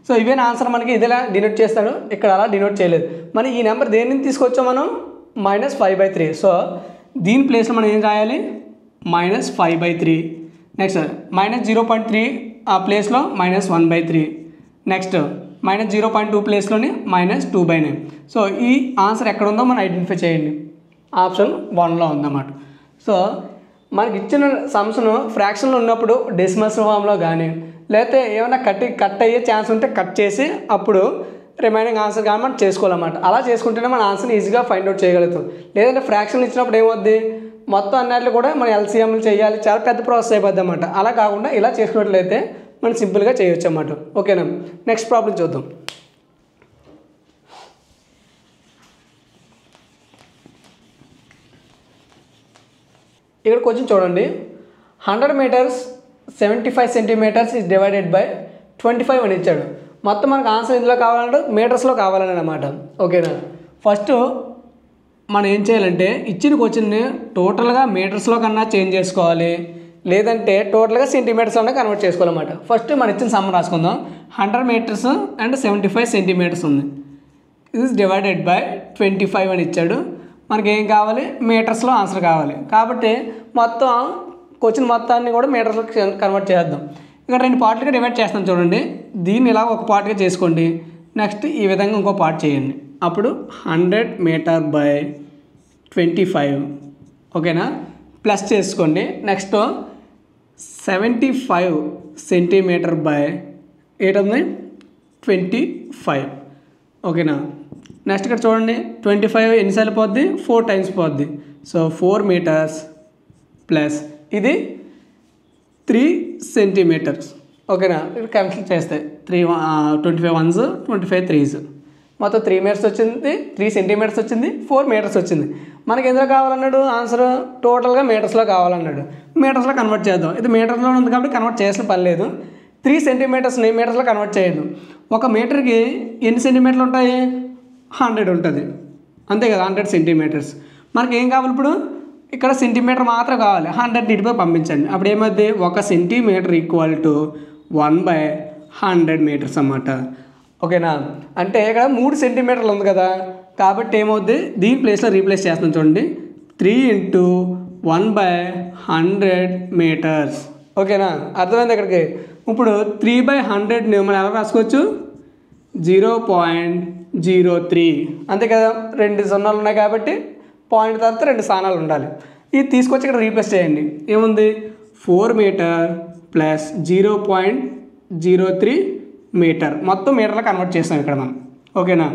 సో ఇవే ఆన్సర్ మనకి ఇదిలా డినోట్ చేస్తాడు, ఇక్కడ అలా డినోట్ చేయలేదు. మరి ఈ నెంబర్ దేని నుంచి తీసుకొచ్చాం మనం, -5/3. సో దీని ప్లేస్లో మనం ఏం రాయాలి, -5/3. నెక్స్ట్ -0.3 ఆ ప్లేస్లో -1/3. నెక్స్ట్ -0.2 ప్లేస్లోని -2/9. సో ఈ ఆన్సర్ ఎక్కడ ఉందో మనం ఐడెంటిఫై చేయండి. ఆప్షన్ 1లో ఉందన్నమాట. సో మనకి ఇచ్చిన సమ్స్ను ఫ్రాక్షన్లో ఉన్నప్పుడు డెసిమల్స్ ఫామ్లో కానీ లేకపోతే ఏమైనా కట్ అయ్యే ఛాన్స్ ఉంటే కట్ చేసి అప్పుడు రిమైనింగ్ ఆన్సర్ కానీ మనం చేసుకోవాలన్నమాట. అలా చేసుకుంటేనే మన ఆన్సర్ని ఈజీగా ఫైండ్ అవుట్ చేయగలుగుతాం. లేదంటే ఫ్రాక్షన్ ఇచ్చినప్పుడు ఏమవుద్ది, మొత్తం అన్నిట్లు కూడా మనం ఎల్సీఎంలు చేయాలి, చాలా పెద్ద ప్రాసెస్ అయిపోద్ది అన్నమాట. అలా కాకుండా ఇలా చేసుకున్నట్లయితే మనం సింపుల్గా చేయొచ్చు అన్నమాట. ఓకేనా, నెక్స్ట్ ప్రాబ్లం చూద్దాం. ఇక్కడ కొంచెం చూడండి, 100 meters 75 centimeters is divided by 25 అని ఇచ్చాడు. మొత్తం మనకు ఆన్సర్ ఇందులో కావాలంటే మీటర్స్లో కావాలని అన్నమాట. ఓకేనా, ఫస్ట్ మనం ఏం చేయాలంటే ఇచ్చిన క్వశ్చన్ని టోటల్గా మీటర్స్లో కన్నా చేంజ్ చేసుకోవాలి, లేదంటే టోటల్గా సెంటీమీటర్స్లోనే కన్వర్ట్ చేసుకోవాలన్నమాట. ఫస్ట్ మనం ఇచ్చిన సమ్ రాసుకుందాం. 100 meters అండ్ 75 centimeters ఉంది. ఇది డివైడెడ్ బై 25 అని ఇచ్చాడు. మనకి ఏం కావాలి, మీటర్స్లో ఆన్సర్ కావాలి. కాబట్టి మొత్తం క్వశ్చన్ మొత్తాన్ని కూడా మీటర్స్లో కన్వర్ట్ చేద్దాం. ఇక్కడ 2 పార్ట్లుగా డివైడ్ చేస్తాం చూడండి. దీన్ని ఇలా ఒక పార్ట్గా చేసుకోండి, నెక్స్ట్ ఈ విధంగా ఇంకో పార్ట్ చేయండి. అప్పుడు 100 meter by 25. ఓకేనా, ప్లస్ చేసుకోండి. నెక్స్ట్ 75 centimeter by 8 ఉంది 25. ఓకేనా, నెక్స్ట్ ఇక్కడ చూడండి 25 ఎన్నిసార్లు పోద్ది, 4 times పోద్ది. సో 4 meters ప్లస్ ఇది 3 centimeters. ఓకేనా, ఇక్కడ క్యాన్సిల్ చేస్తే 25 ones 25 3s, మొత్తం 3 meters వచ్చింది, 3 centimeters వచ్చింది, 4 meters వచ్చింది. మనకి ఎందులో కావాలన్నాడు ఆన్సర్, టోటల్గా మీటర్స్లో కావాలన్నాడు. మీటర్స్లో కన్వర్ట్ చేద్దాం. ఇది మీటర్స్లో ఉంది కాబట్టి కన్వర్ట్ చేసిన పని లేదు. 3 centimetersని మీటర్స్లో కన్వర్ట్ చేయదు. ఒక మీటర్కి ఎన్ని సెంటీమీటర్లు ఉంటాయి, 100 ఉంటుంది అంతే కదా, 100 centimeters. మనకి ఏం కావాలి ఇప్పుడు, ఇక్కడ సెంటీమీటర్ మాత్రం కావాలి. 100 ఇటుపై పంపించండి. అప్పుడు ఏమవుద్ది, 1 centimeter ఈక్వల్ టు 1/100 meters అన్నమాట. ఓకేనా, అంటే ఇక్కడ 3 centimeters ఉంది కదా, కాబట్టి ఏమవుద్ది, దీని ప్లేస్లో రీప్లేస్ చేస్తాం చూడండి. 3 × 1/100 meters. ఓకేనా, అర్థమైంది ఇక్కడికి. ఇప్పుడు 3/100ని మనం ఎలా రాసుకోవచ్చు, 0.03 అంతే కదా, 2 సున్నాలు ఉన్నాయి కాబట్టి పాయింట్ తర్వాత 2 స్థానాలు ఉండాలి. ఇది తీసుకొచ్చి ఇక్కడ రీప్లేస్ చేయండి. ఏముంది, 4 meter ప్లస్ 0.03 meter, మొత్తం మీటర్లో కన్వర్ట్ చేస్తాం ఇక్కడ మనం. ఓకేనా,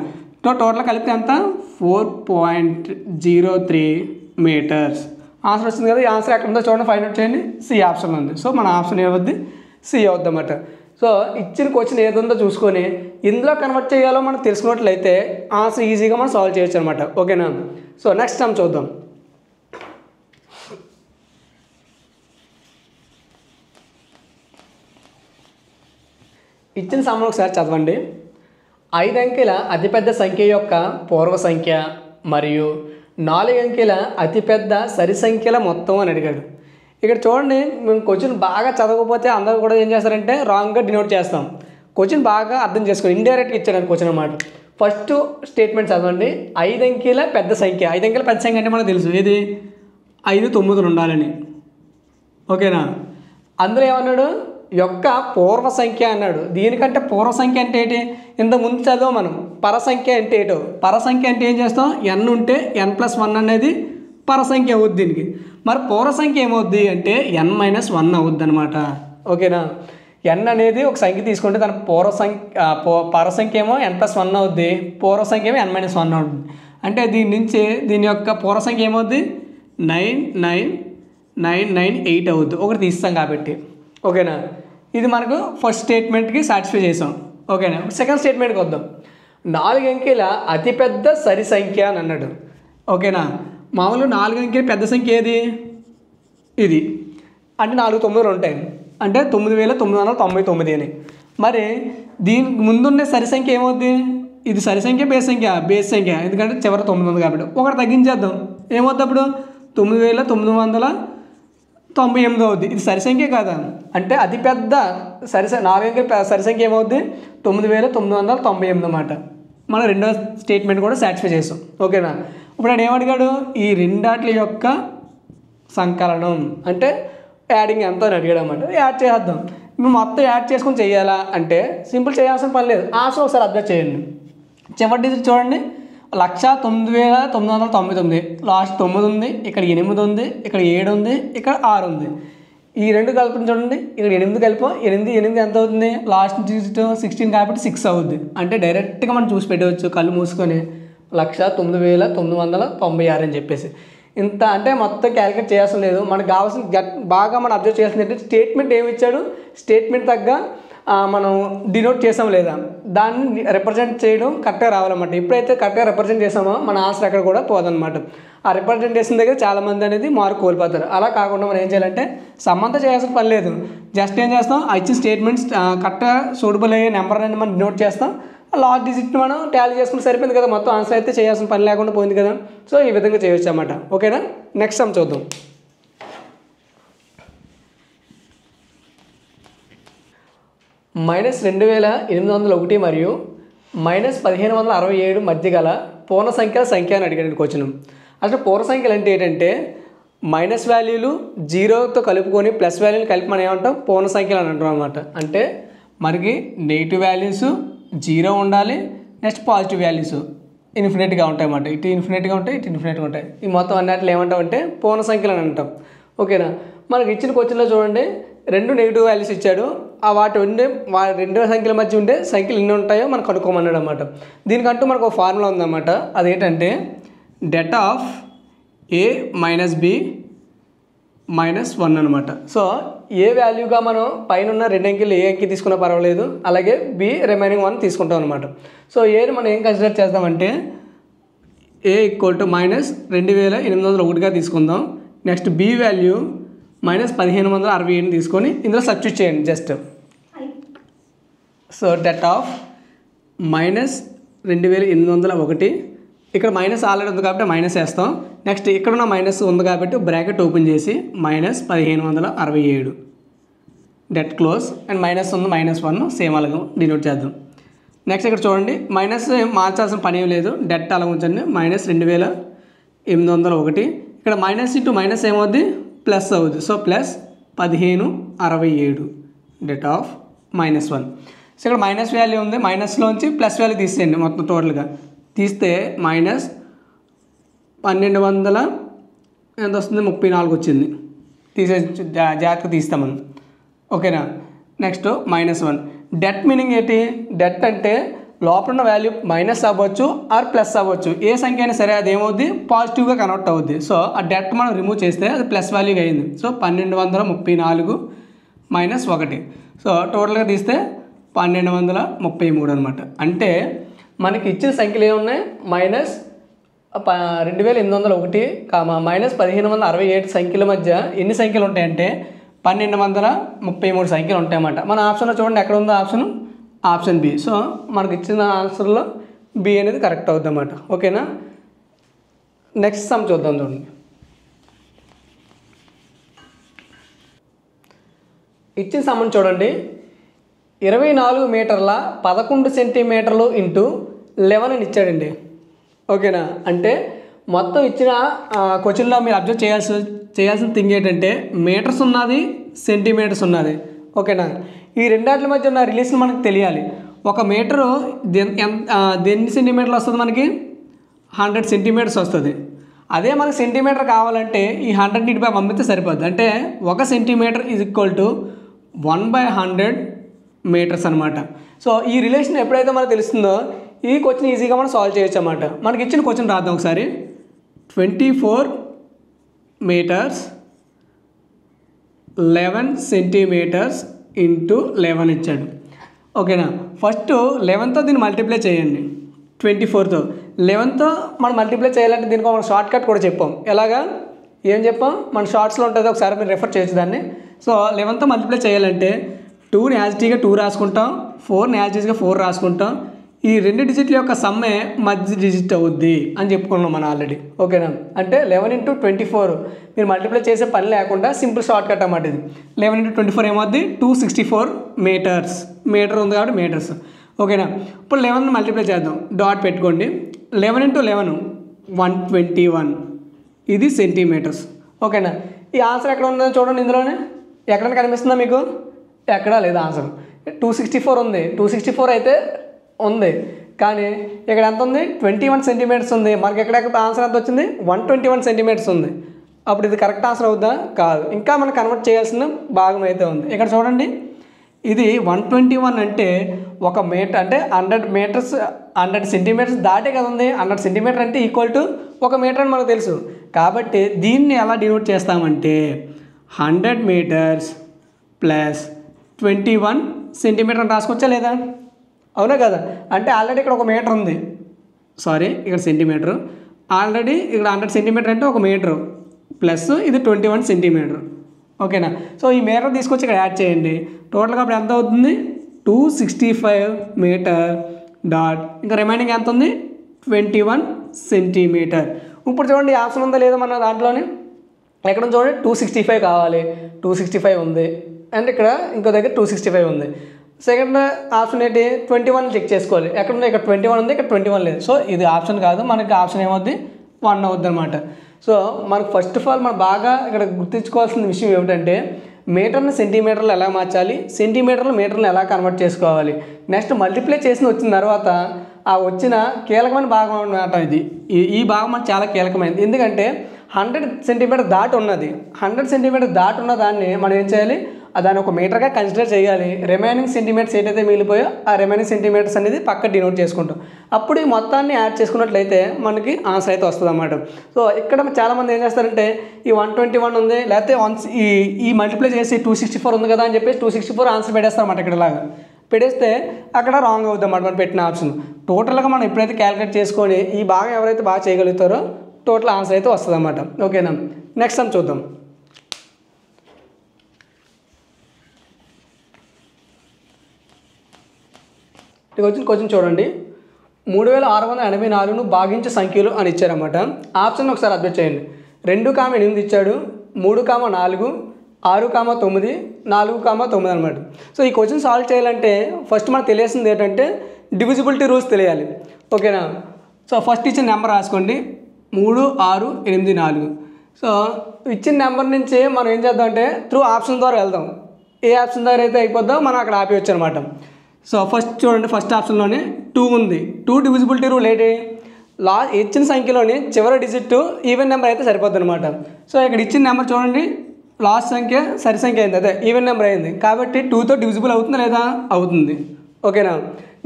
టోటల్ కలిపితే ఎంత, 4.03 meters. ఆన్సర్ వచ్చింది కదా. ఈ ఆన్సర్ ఎక్కడ ఉందో చూడండి, ఫైండ్ అవుట్ చేయండి. సి ఆప్షన్ ఉంది. సో మన ఆప్షన్ ఏమవుద్ది, సి అవుద్ది అన్నమాట. సో ఇచ్చిన క్వశ్చన్ ఏది ఉందో చూసుకొని ఇందులో కన్వర్ట్ చేయాలో మనం తెలుసుకున్నట్లయితే ఆన్సర్ ఈజీగా మనం సాల్వ్ చేయొచ్చు అనమాట. ఓకేనా, సో నెక్స్ట్ టైం చూద్దాం. ఇచ్చిన సమ్ ఒకసారి చదవండి. 5 అంకెల అతిపెద్ద సంఖ్య యొక్క పూర్వ సంఖ్య మరియు 4 అంకెల అతిపెద్ద సరి సంఖ్యల మొత్తం అని అడిగాడు. ఇక్కడ చూడండి, మేము క్వశ్చన్ బాగా చదవకపోతే అందరూ కూడా ఏం చేస్తారంటే రాంగ్గా డినోట్ చేస్తాం. క్వశ్చన్ బాగా అర్థం చేసుకోండి, ఇండైరెక్ట్గా ఇచ్చాడు క్వశ్చన్ అన్నమాట. ఫస్ట్ స్టేట్మెంట్ చదవండి. 5 అంకెల పెద్ద సంఖ్య. 5 అంకెల పెద్ద సంఖ్య అంటే మనకు తెలుసు, ఏది 5 9 ఉండాలని. ఓకేనా, అందులో ఏమన్నాడు, యొక్క పూర్వ సంఖ్య అన్నాడు. దీనికంటే పూర్వ సంఖ్య అంటే ఏంటి, ఇంతకుముందు చదువు మనం. పరసంఖ్య అంటే ఏంటో, పరసంఖ్య అంటే ఏం చేస్తాం, n ఉంటే n+1 అనేది పరసంఖ్య అవుద్ది దీనికి. మరి పూర్వ సంఖ్య ఏమవుద్ది అంటే n-1 అవుద్ది అనమాట. ఓకేనా, n అనేది ఒక సంఖ్య తీసుకుంటే దాని పూర్వ సంఖ్య పరసంఖ్య ఏమో n+1 అవుద్ది, పూర్వ సంఖ్య ఏమో n-1 అవుద్ది. అంటే దీని నుంచి దీని యొక్క పూర్వ సంఖ్య ఏమవుద్ది, 99998 అవుద్ది, ఒకటి తీస్తాం కాబట్టి. ఓకేనా, ఇది మనకు ఫస్ట్ స్టేట్మెంట్కి సాటిస్ఫై చేసాం. ఓకేనా, సెకండ్ స్టేట్మెంట్కి వద్దాం. 4 అంకెల అతిపెద్ద సరి సంఖ్య అని అన్నాడు. ఓకేనా, మామూలు 4 అంకెల పెద్ద సంఖ్య ఏది, ఇది అంటే 4 9 ఉంటాయి, అంటే 9999 అని. మరి దీనికి ముందున్న సరి సంఖ్య ఏమవుద్ది, ఇది సరి సంఖ్య బేస్ సంఖ్య ఎందుకంటే చివరి 9 ఉంది కాబట్టి ఒకటి తగ్గించేద్దాం. ఏమవుద్ది అప్పుడు 9998 అవుద్ది. ఇది సరి సంఖ్య కాదా, అంటే అతిపెద్ద 4 అంకెల సరి సంఖ్య ఏమవుద్ది, 9998 అన్నమాట. మనం రెండో స్టేట్మెంట్ కూడా సాటిస్ఫై చేసాం. ఓకేనా, ఇప్పుడు ఆయన ఏమడిగాడు, ఈ రెండాట్ల యొక్క సంకలనం అంటే యాడింగ్ ఎంతో అని అడిగాడు అన్నమాట. యాడ్ చేద్దాం. మేము మొత్తం యాడ్ చేసుకొని చేయాలా అంటే సింపుల్ చేయాల్సిన పని లేదు. ఆన్సర్ ఒకసారి అబ్జర్వ్ చేయండి. చివరి డిజిట్ చూడండి, 1,09,999 లాస్ట్ 9 ఉంది, ఇక్కడ 8 ఉంది, ఇక్కడ 7 ఉంది, ఇక్కడ 6 ఉంది. ఈ రెండు కలిపి చూడండి, ఇక్కడ 8 కలిపాం, 8 ఎంత అవుతుంది, లాస్ట్ డిజిట్ 16 కాబట్టి 6 అవుద్ది. అంటే డైరెక్ట్గా మనం చూసి పెట్టవచ్చు కళ్ళు మూసుకొని 1,09,996 అని చెప్పేసి. ఇంత అంటే మొత్తం క్యాలిక్యులేట్ చేయాల్సిన లేదు. మనకు కావాల్సిన బాగా మనం అబ్జర్వ్ చేయాల్సింది ఏంటంటే స్టేట్మెంట్ ఏమి ఇచ్చాడు, స్టేట్మెంట్ తగ్గ మనం డినోట్ చేసాం లేదా దాన్ని రిప్రజెంట్ చేయడం కరెక్ట్గా రావాలన్నమాట. ఎప్పుడైతే కరెక్ట్గా రిప్రజెంట్ చేసామో మన ఆన్సర్ ఎక్కడ కూడా పోదన్నమాట. ఆ రిప్రజెంటేషన్ దగ్గర చాలామంది అనేది మార్క్ కోల్పోతారు. అలా కాకుండా మనం ఏం చేయాలంటే సమంతా చేయాల్సిన పని లేదు, జస్ట్ ఏం చేస్తాం, ఆ ఇచ్చిన స్టేట్మెంట్స్ కరెక్ట్గా సూటబుల్ అయ్యే నెంబర్ అనేది మనం డినోట్ చేస్తాం, లాస్ట్ డిజిట్ మనం టాలీ చేసుకుంటే సరిపోయింది కదా, మొత్తం ఆన్సర్ అయితే చేయాల్సిన పని లేకుండా పోయింది కదా. సో ఈ విధంగా చేయవచ్చు అన్నమాట. ఓకేనా, నెక్స్ట్ సమ్ చూద్దాం. -2,801 మరియు -1,567 మధ్య గల పూర్ణ సంఖ్యల సంఖ్య అని అడిగాడు క్వశ్చన్. అసలు పూర్ణ సంఖ్యలు అంటే ఏంటంటే మైనస్ వాల్యూలు జీరోతో కలుపుకొని ప్లస్ వాల్యూలు కలిపి మనం ఏమంటాం, పూర్ణ సంఖ్యలు అని అంటాం అనమాట. అంటే మనకి నెగిటివ్ వాల్యూస్ 0 ఉండాలి, నెక్స్ట్ పాజిటివ్ వాల్యూస్ ఇన్ఫినిట్గా ఉంటాయి అన్నమాట. ఇటు ఇన్ఫినిట్గా ఉంటాయి, ఇటు ఇన్ఫినిట్గా ఉంటాయి. ఈ మొత్తం అన్నిటిలో ఏమంటాం అంటే పూర్ణ సంఖ్యలు అని అంటాం. ఓకేనా, మనకి ఇచ్చిన క్వశ్చన్లో చూడండి 2 నెగిటివ్ వాల్యూస్ ఇచ్చాడు. వాటి ఉండే రెండు సంఖ్యల మధ్య ఉండే సంఖ్యలు ఎన్ని ఉంటాయో మనకు కనుక్కోమన్నాడు అనమాట. దీనికంటూ మనకు ఒక ఫార్ములా ఉందన్నమాట. అదేంటంటే det of a minus b minus 1 అనమాట. సో ఏ వాల్యూగా మనం పైన ఉన్న 2 అంకెలు ఏ అంకె తీసుకున్నా పర్వాలేదు, అలాగే b రిమైనింగ్ 1 తీసుకుంటాం అనమాట. సో ఏని మనం ఏం కన్సిడర్ చేద్దామంటే a ఈక్వల్ టు -2,801గా తీసుకుందాం. నెక్స్ట్ b వాల్యూ -1,567 తీసుకొని ఇందులో సబ్స్టిట్యూట్ చేయండి జస్ట్. సో డెట్ ఆఫ్ -2,801, ఇక్కడ మైనస్ ఆల్రెడీ ఉంది కాబట్టి మైనస్ వేస్తాం. నెక్స్ట్ ఇక్కడ ఉన్న మైనస్ ఉంది కాబట్టి బ్రాకెట్ ఓపెన్ చేసి -1,567 డెట్ క్లోజ్ అండ్ మైనస్ ఉంది -1 సేమ్ అలాగే డినోట్ చేద్దాం. నెక్స్ట్ ఇక్కడ చూడండి మైనస్ మార్చాల్సిన పని ఏం లేదు, డెట్ అలా ఉంచండి -2,801. ఇక్కడ మైనస్ ఇంటూ మైనస్ ఏమవుద్ది, ప్లస్ అవుద్ది. So plus 1,567 det of -1. So ఇక్కడ మైనస్ వాల్యూ ఉంది, మైనస్లోంచి ప్లస్ వాల్యూ తీసేయండి మొత్తం టోటల్గా. తీస్తే -1200 ఎంత వస్తుంది, 34 వచ్చింది. జాగ్రత్తగా తీస్తామని. ఓకేనా, నెక్స్ట్ -1. డెట్ మీనింగ్ ఏంటి, డెట్ అంటే లోపల ఉన్న వాల్యూ మైనస్ అవ్వచ్చు ఆర్ ప్లస్ అవ్వచ్చు, ఏ సంఖ్య అయినా సరే అది ఏమవుద్ది, పాజిటివ్గా కన్వర్ట్ అవుద్ది. సో ఆ డెట్ మనం రిమూవ్ చేస్తే అది ప్లస్ వాల్యూగా అయింది. సో 1234 -1. సో టోటల్గా తీస్తే 1233 అనమాట. అంటే మనకి ఇచ్చిన సంఖ్యలు ఏమున్నాయి, -2,801 -1,567 సంఖ్యల మధ్య ఎన్ని సంఖ్యలు ఉంటాయంటే 1233 సంఖ్యలు ఉంటాయన్నమాట. మన ఆప్షన్లో చూడండి ఎక్కడ ఉందో ఆప్షన్, ఆప్షన్ బి. సో మనకి ఇచ్చిన ఆన్సర్లో బి అనేది కరెక్ట్ అవుద్ది అన్నమాట. ఓకేనా, నెక్స్ట్ సమ్ చూద్దాం. చూడండి, ఇచ్చిన సమ్ చూడండి 24 మీటర్ల 11 సెంటీమీటర్లు ఇంటూ 11 అని ఇచ్చాడండి. ఓకేనా, అంటే మొత్తం ఇచ్చిన క్వశ్చన్లో మీరు అబ్జర్వ్ చేయాల్సిన థింగ్ ఏంటంటే మీటర్స్ ఉన్నది, సెంటీమీటర్స్ ఉన్నది. ఓకేనా, ఈ రెండాట్ల మధ్య ఉన్న రిలేషన్ మనకు తెలియాలి. ఒక మీటరు ఎన్ని సెంటీమీటర్లు వస్తుంది, మనకి 100 సెంటీమీటర్స్ వస్తుంది. అదే మనకు సెంటీమీటర్ కావాలంటే ఈ 100 ఇటుపై పంపితే సరిపోద్ది. అంటే 1 centimetre is equal to 1/100 metres అనమాట. సో ఈ రిలేషన్ ఎప్పుడైతే మనకు తెలుస్తుందో ఈ క్వశ్చన్ ఈజీగా మనం సాల్వ్ చేయొచ్చు అన్నమాట. మనకి ఇచ్చిన క్వశ్చన్ రాద్దాం ఒకసారి. 24 మీటర్స్ 11 సెంటీమీటర్స్ ఇంటూ 11 ఇచ్చాడు. ఓకేనా, ఫస్ట్ 11తో దీన్ని మల్టిప్లై చేయండి, 24తో 11తో మనం మల్టిప్లై చేయాలంటే దీనికి మనం షార్ట్ కట్ కూడా చెప్పాం. ఎలాగా ఏం చెప్పాం, మన షార్ట్స్లో ఉంటుంది, ఒకసారి మీరు రెఫర్ చేయొచ్చు దాన్ని. సో 11తో మల్టిప్లై చేయాలంటే 2ని యాజిటీగా 2 రాసుకుంటాం, 4ని యాజిటీగా 4 రాసుకుంటాం. ఈ రెండు డిజిట్ల యొక్క సమ్మే మధ్య డిజిట్ అవుద్ది అని చెప్పుకున్నాం మనం ఆల్రెడీ. ఓకేనా, అంటే 11 × 24 మీరు మల్టిప్లై చేసే పని లేకుండా సింపుల్ షార్ట్ కట్ అన్నమాట ఇది. 11 × 24 ఏమవుద్ది, 264 మీటర్స్. మీటర్ ఉంది కాబట్టి మీటర్స్. ఓకేనా, ఇప్పుడు 11 మల్టిప్లై చేద్దాం, డాట్ పెట్టుకోండి. 11 × 11 121, ఇది సెంటీమీటర్స్. ఓకేనా, ఈ ఆన్సర్ ఎక్కడ ఉందో చూడండి, ఇందులోనే ఎక్కడైనా కనిపిస్తుందా మీకు, ఎక్కడా లేదు ఆన్సర్. 264 ఉంది, 264 అయితే ఉంది, కానీ ఇక్కడ ఎంత ఉంది 21 సెంటీమీటర్స్ ఉంది. మనకి ఎక్కడ ఆన్సర్ ఎంత వచ్చింది 121 సెంటీమీటర్స్ ఉంది. అప్పుడు ఇది కరెక్ట్ ఆన్సర్ అవుతుందా? కాదు. ఇంకా మనం కన్వర్ట్ చేయాల్సిన భాగం అయితే ఉంది. ఇక్కడ చూడండి, ఇది 121 అంటే 1 మీటర్ అంటే 100 మీటర్స్ 100 సెంటీమీటర్స్ దాటే కదా ఉంది. 100 సెంటీమీటర్ అంటే ఈక్వల్ టు 1 మీటర్ అని మనకు తెలుసు. కాబట్టి దీన్ని ఎలా డినోట్ చేస్తామంటే 100 మీటర్స్ ప్లస్ 21 సెంటీమీటర్ అని రాసుకోవచ్చా లేదా? అవునా కదా? అంటే ఆల్రెడీ ఇక్కడ 1 మీటర్ ఉంది, సారీ ఇక్కడ సెంటీమీటర్. ఆల్రెడీ ఇక్కడ 100 సెంటీమీటర్ అంటే 1 మీటరు ప్లస్ ఇది 21 సెంటీమీటర్. ఓకేనా? సో ఈ మీటర్ తీసుకొచ్చి ఇక్కడ యాడ్ చేయండి. టోటల్గా అప్పుడు ఎంత అవుతుంది 265 మీటర్ డాట్ ఇంకా రిమైనింగ్ ఎంత ఉంది 21 సెంటీమీటర్. ఇప్పుడు చూడండి ఆప్షన్ ఉందా లేదా మన దాంట్లోనే. ఎక్కడ చూడండి 265 కావాలి, 265 ఉంది. అండ్ ఇక్కడ ఇంకో దగ్గర 265 ఉంది. సెకండ్ ఆప్షన్ ఏంటి 21 చెక్ చేసుకోవాలి. ఎక్కడ ఉంది? ఇక్కడ 21 ఉంది, ఇక్కడ 21 లేదు. సో ఇది ఆప్షన్ కాదు, మనకి ఆప్షన్ ఏమవుద్ది 1 అవుద్ది అనమాట. సో మనకు ఫస్ట్ ఆఫ్ ఆల్ మనం బాగా ఇక్కడ గుర్తుంచుకోవాల్సిన విషయం ఏమిటంటే మీటర్ని సెంటీమీటర్లు ఎలా మార్చాలి, సెంటీమీటర్లు మీటర్లు ఎలా కన్వర్ట్ చేసుకోవాలి. నెక్స్ట్ మల్టిప్లై చేసి వచ్చిన తర్వాత ఆ వచ్చిన కీలకమైన భాగం అన్నమాట ఇది. ఈ భాగం మనకు చాలా కీలకమైనది. ఎందుకంటే 100 సెంటీమీటర్ దాటి ఉన్నది. 100 సెంటీమీటర్ దాటి ఉన్న దాన్ని మనం ఏం చేయాలి, దాన్ని 1 మీటర్గా కన్సిడర్ చేయాలి. రిమైనింగ్ సెంటీమీటర్స్ ఏదైతే మిగిలిపోయో ఆ రిమైనింగ్ సెంటీమీటర్స్ అనేది పక్క డినోట్ చేసుకుంటాం. అప్పుడు ఈ మొత్తాన్ని యాడ్ చేసుకున్నట్లయితే మనకి ఆన్సర్ అయితే వస్తుంది అన్నమాట. సో ఇక్కడ చాలామంది ఏం చేస్తారంటే ఈ 121 ఉంది, లేకపోతే ఈ మల్టిప్లై చేసి 264 ఉంది కదా అని చెప్పేసి 264 ఆన్సర్ పెట్టేస్తారు అన్నమాట. ఇక్కడ లాగా పెడేస్తే అక్కడ రాంగ్ అవుతుంది అన్నమాట మనం పెట్టిన ఆప్షన్. టోటల్గా మనం ఎప్పుడైతే క్యాలిక్యులేట్ చేసుకొని ఈ భాగం ఎవరైతే బాగా చేయగలుగుతారో టోటల్ ఆన్సర్ అయితే వస్తుంది అన్నమాట. ఓకేనా? నెక్స్ట్ సమ్ చూద్దాం. ఇక వచ్చిన క్వశ్చన్ చూడండి. 3684ను భాగించే సంఖ్యలు అని ఇచ్చారన్నమాట. ఆప్షన్ ఒకసారి అబ్జర్వ్ చేయండి. 2,8 ఇచ్చాడు, 3,4, 6,9, 4,9 అనమాట. సో ఈ క్వశ్చన్ సాల్వ్ చేయాలంటే ఫస్ట్ మనకు తెలియాల్సింది ఏంటంటే డివిజిబిలిటీ రూల్స్ తెలియాలి. ఓకేనా? సో ఫస్ట్ ఇచ్చిన నెంబర్ రాసుకోండి 3, 6, 8, 4. సో ఇచ్చిన నెంబర్ నుంచి మనం ఏం చేద్దాం అంటే త్రూ ఆప్షన్ ద్వారా వెళ్దాం. ఏ ఆప్షన్ ద్వారా అయితే అయిపోద్దో మనం అక్కడ ఆపేయచ్చు అనమాట. సో ఫస్ట్ చూడండి, ఫస్ట్ ఆప్షన్లోనే 2 ఉంది. 2 డివిజిబిలిటీ రూల్ ఏంటి, ఇచ్చిన సంఖ్యలోని చివరి డిజిట్ ఈవెన్ నెంబర్ అయితే సరిపోద్ది అనమాట. సో ఇక్కడ ఇచ్చిన నెంబర్ చూడండి, లాస్ట్ సంఖ్య సరి సంఖ్య అయింది, అదే ఈవెన్ నెంబర్ అయింది. కాబట్టి 2తో డివిజిబుల్ అవుతుందా లేదా? అవుతుంది. ఓకేనా?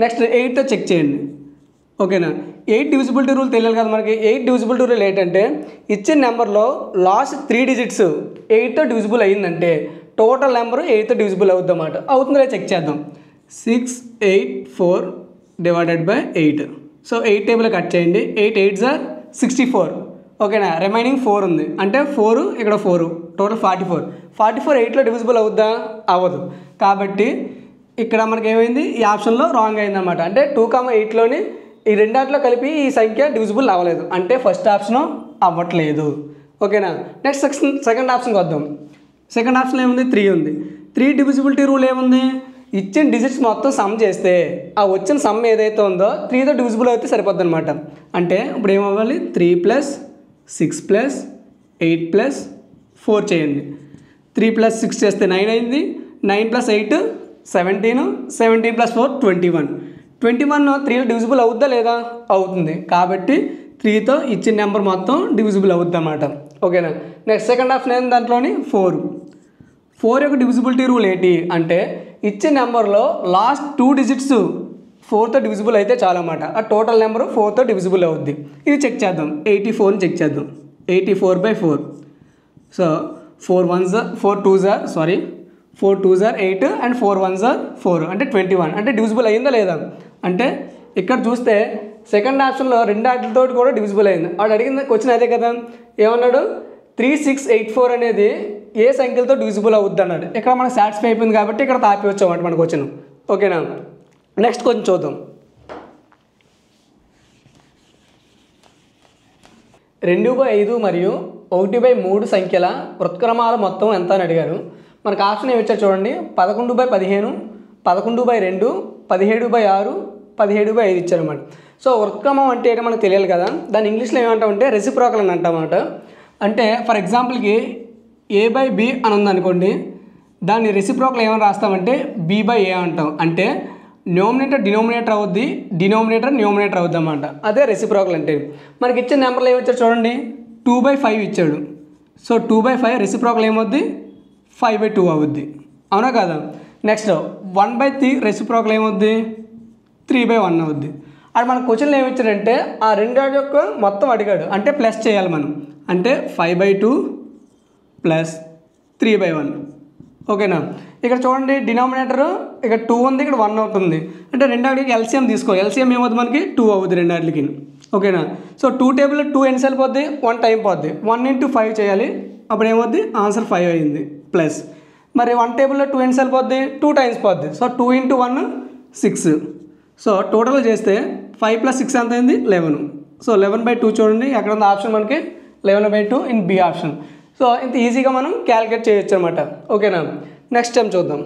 నెక్స్ట్ 8తో చెక్ చేయండి. ఓకేనా? 8 డివిజిబిలిటీ రూల్ తెలియాలి కదా మనకి. 8 డివిజిబిలిటీ రూల్ ఏంటంటే ఇచ్చిన నెంబర్లో లాస్ట్ 3 డిజిట్స్ 8తో డివిజిబుల్ అయ్యిందంటే టోటల్ నెంబర్ 8తో డివిజిబుల్ అవుద్ది అన్నమాట. అవుతుందో చెక్ చేద్దాం. 6, 8, 4 divided by 8. So 8 table cut చేయండి. 8 8s are 64. ఓకేనా? రిమైనింగ్ 4 ఉంది అంటే 4 ఇక్కడ 4 టోటల్ 44. 44 8లో డివిజిబుల్ అవుద్దా? అవ్వదు. కాబట్టి ఇక్కడ మనకి ఏమైంది, ఈ ఆప్షన్లో రాంగ్ అయిందన్నమాట. అంటే 2,8లోని ఈ రెండాట్లో కలిపి ఈ సంఖ్య డివిజిబుల్ అవ్వలేదు, అంటే ఫస్ట్ ఆప్షన్ అవ్వట్లేదు. ఓకేనా? నెక్స్ట్ సెకండ్ ఆప్షన్కి వద్దాం. సెకండ్ ఆప్షన్ ఏముంది, 3 ఉంది. 3 డివిజిబిలిటీ రూల్ ఏముంది, ఇచ్చిన డిజిట్స్ మొత్తం సమ్ చేస్తే ఆ వచ్చిన సమ్ ఏదైతే ఉందో 3తో డివిజిబుల్ అయితే సరిపోద్ది అనమాట. అంటే ఇప్పుడు ఏమవ్వాలి, 3 + 6 + 8 + 4 చేయండి. 3 + 6 చేస్తే 9 అయింది. 9 + 8 17, 17 + 4 21. 21 3లో డివిజిబుల్ అవుద్దా లేదా? అవుతుంది. కాబట్టి 3తో ఇచ్చిన నెంబర్ మొత్తం డివిజిబుల్ అవుద్ది అన్నమాట. ఓకేనా? నెక్స్ట్ సెకండ్ ఆప్షన్ ఏంటి, దాంట్లోని 4 యొక్క డివిజిబిలిటీ రూల్ ఏంటి అంటే ఇచ్చే నెంబర్లో లాస్ట్ 2 డిజిట్స్ 4తో డివిజిబుల్ అయితే చాలు అన్నమాట. ఆ టోటల్ నెంబర్ 4తో డివిజిబుల్ అవుద్ది. ఇది చెక్ చేద్దాం. 84ని చెక్ చేద్దాం. 84/4. So 4 2s are 8 and 4 1s are 4 అంటే 21. అంటే డివిజిబుల్ అయిందా లేదా? అంటే ఇక్కడ చూస్తే సెకండ్ ఆప్షన్లో 2 వాటితో కూడా డివిజిబుల్ అయింది. వాడు అడిగిన క్వశ్చన్ అదే కదా, ఏమన్నాడు 3684 అనేది ఏ సంఖ్యలతో డివిజిబుల్ అవుద్ది అన్నాడు. ఇక్కడ మనకు సాటిస్ఫై అయిపోయింది కాబట్టి ఇక్కడ తాపి వచ్చామంట మనకు క్వశ్చన్. ఓకేనా? నెక్స్ట్ కొంచెం చూద్దాం. 2/5 మరియు 1/3 సంఖ్యల వృత్క్రమాల మొత్తం ఎంత అని అడిగారు. మనకు ఆప్షన్ ఏమి ఇచ్చారు చూడండి, 11/15, 11/2, 17/6, 17/5 ఇచ్చారన్నమాట. సో వృత్క్రమం అంటే ఏంటో మనకు తెలియాలి కదా. దాన్ని ఇంగ్లీష్లో ఏమంటామంటే రెసిప్రోకల్ అని అంటామన్నమాట. అంటే ఫర్ ఎగ్జాంపుల్కి A/B అని ఉందనుకోండి, దాన్ని రెసిప్రోకల్ ఏమని రాస్తామంటే B/A అంటాం. అంటే న్యూమినేటర్ డినోమినేటర్ అవుద్ది, డినోమినేటర్ న్యూమినేటర్ అవుద్ది అన్నమాట. అదే రెసిప్రోకల్ అంటే. మనకి ఇచ్చిన నెంబర్లు ఏమి ఇచ్చారు చూడండి, 2/5 ఇచ్చాడు. సో 2/5 రెసిప్రోకల్ ఏమవుద్ది, 5/2 అవుద్ది, అవునా కదా. నెక్స్ట్ 1/3 రెసిప్రోకల్ ఏమవుద్ది, 3/1 అవుద్ది. అది మన క్వశ్చన్లో ఏమి ఇచ్చాడంటే ఆ రెండు యొక్క మొత్తం అడిగాడు, అంటే ప్లస్ చేయాలి మనం. అంటే 5/2 ప్లస్ 3/1. ఓకేనా. ఇక్కడ చూడండి డినామినేటర్ ఇక్కడ 2 ఉంది, ఇక్కడ 1 అవుతుంది. అంటే రెండాటికి ఎల్సిఎం తీసుకో. ఎల్సిఎం ఏమవుతుంది మనకి 2 అవుతుంది రెండాటికి. ఓకేనా. సో 2 టేబుల్లో 2 ఎన్నిసార్లు పోద్ది, 1 టైం పోద్ది. 1 × 5 చేయాలి, అప్పుడు ఏమవుద్ది, ఆన్సర్ 5 అయింది. ప్లస్ మరి 1 టేబుల్లో 2 ఎన్నిసార్లు పోద్ది, 2 టైమ్స్ పోద్ది. సో 2 × 1 6. సో టోటల్ చేస్తే 5 + 6 ఎంత అయింది, 11. సో 11/2 చూడండి ఎక్కడ ఉంది ఆప్షన్ మనకి, 11/2 ఇన్ బి ఆప్షన్. సో ఇంత ఈజీగా మనం క్యాలిక్యులేట్ చేయొచ్చు అనమాట. ఓకేనా. నెక్స్ట్ టైం చూద్దాం.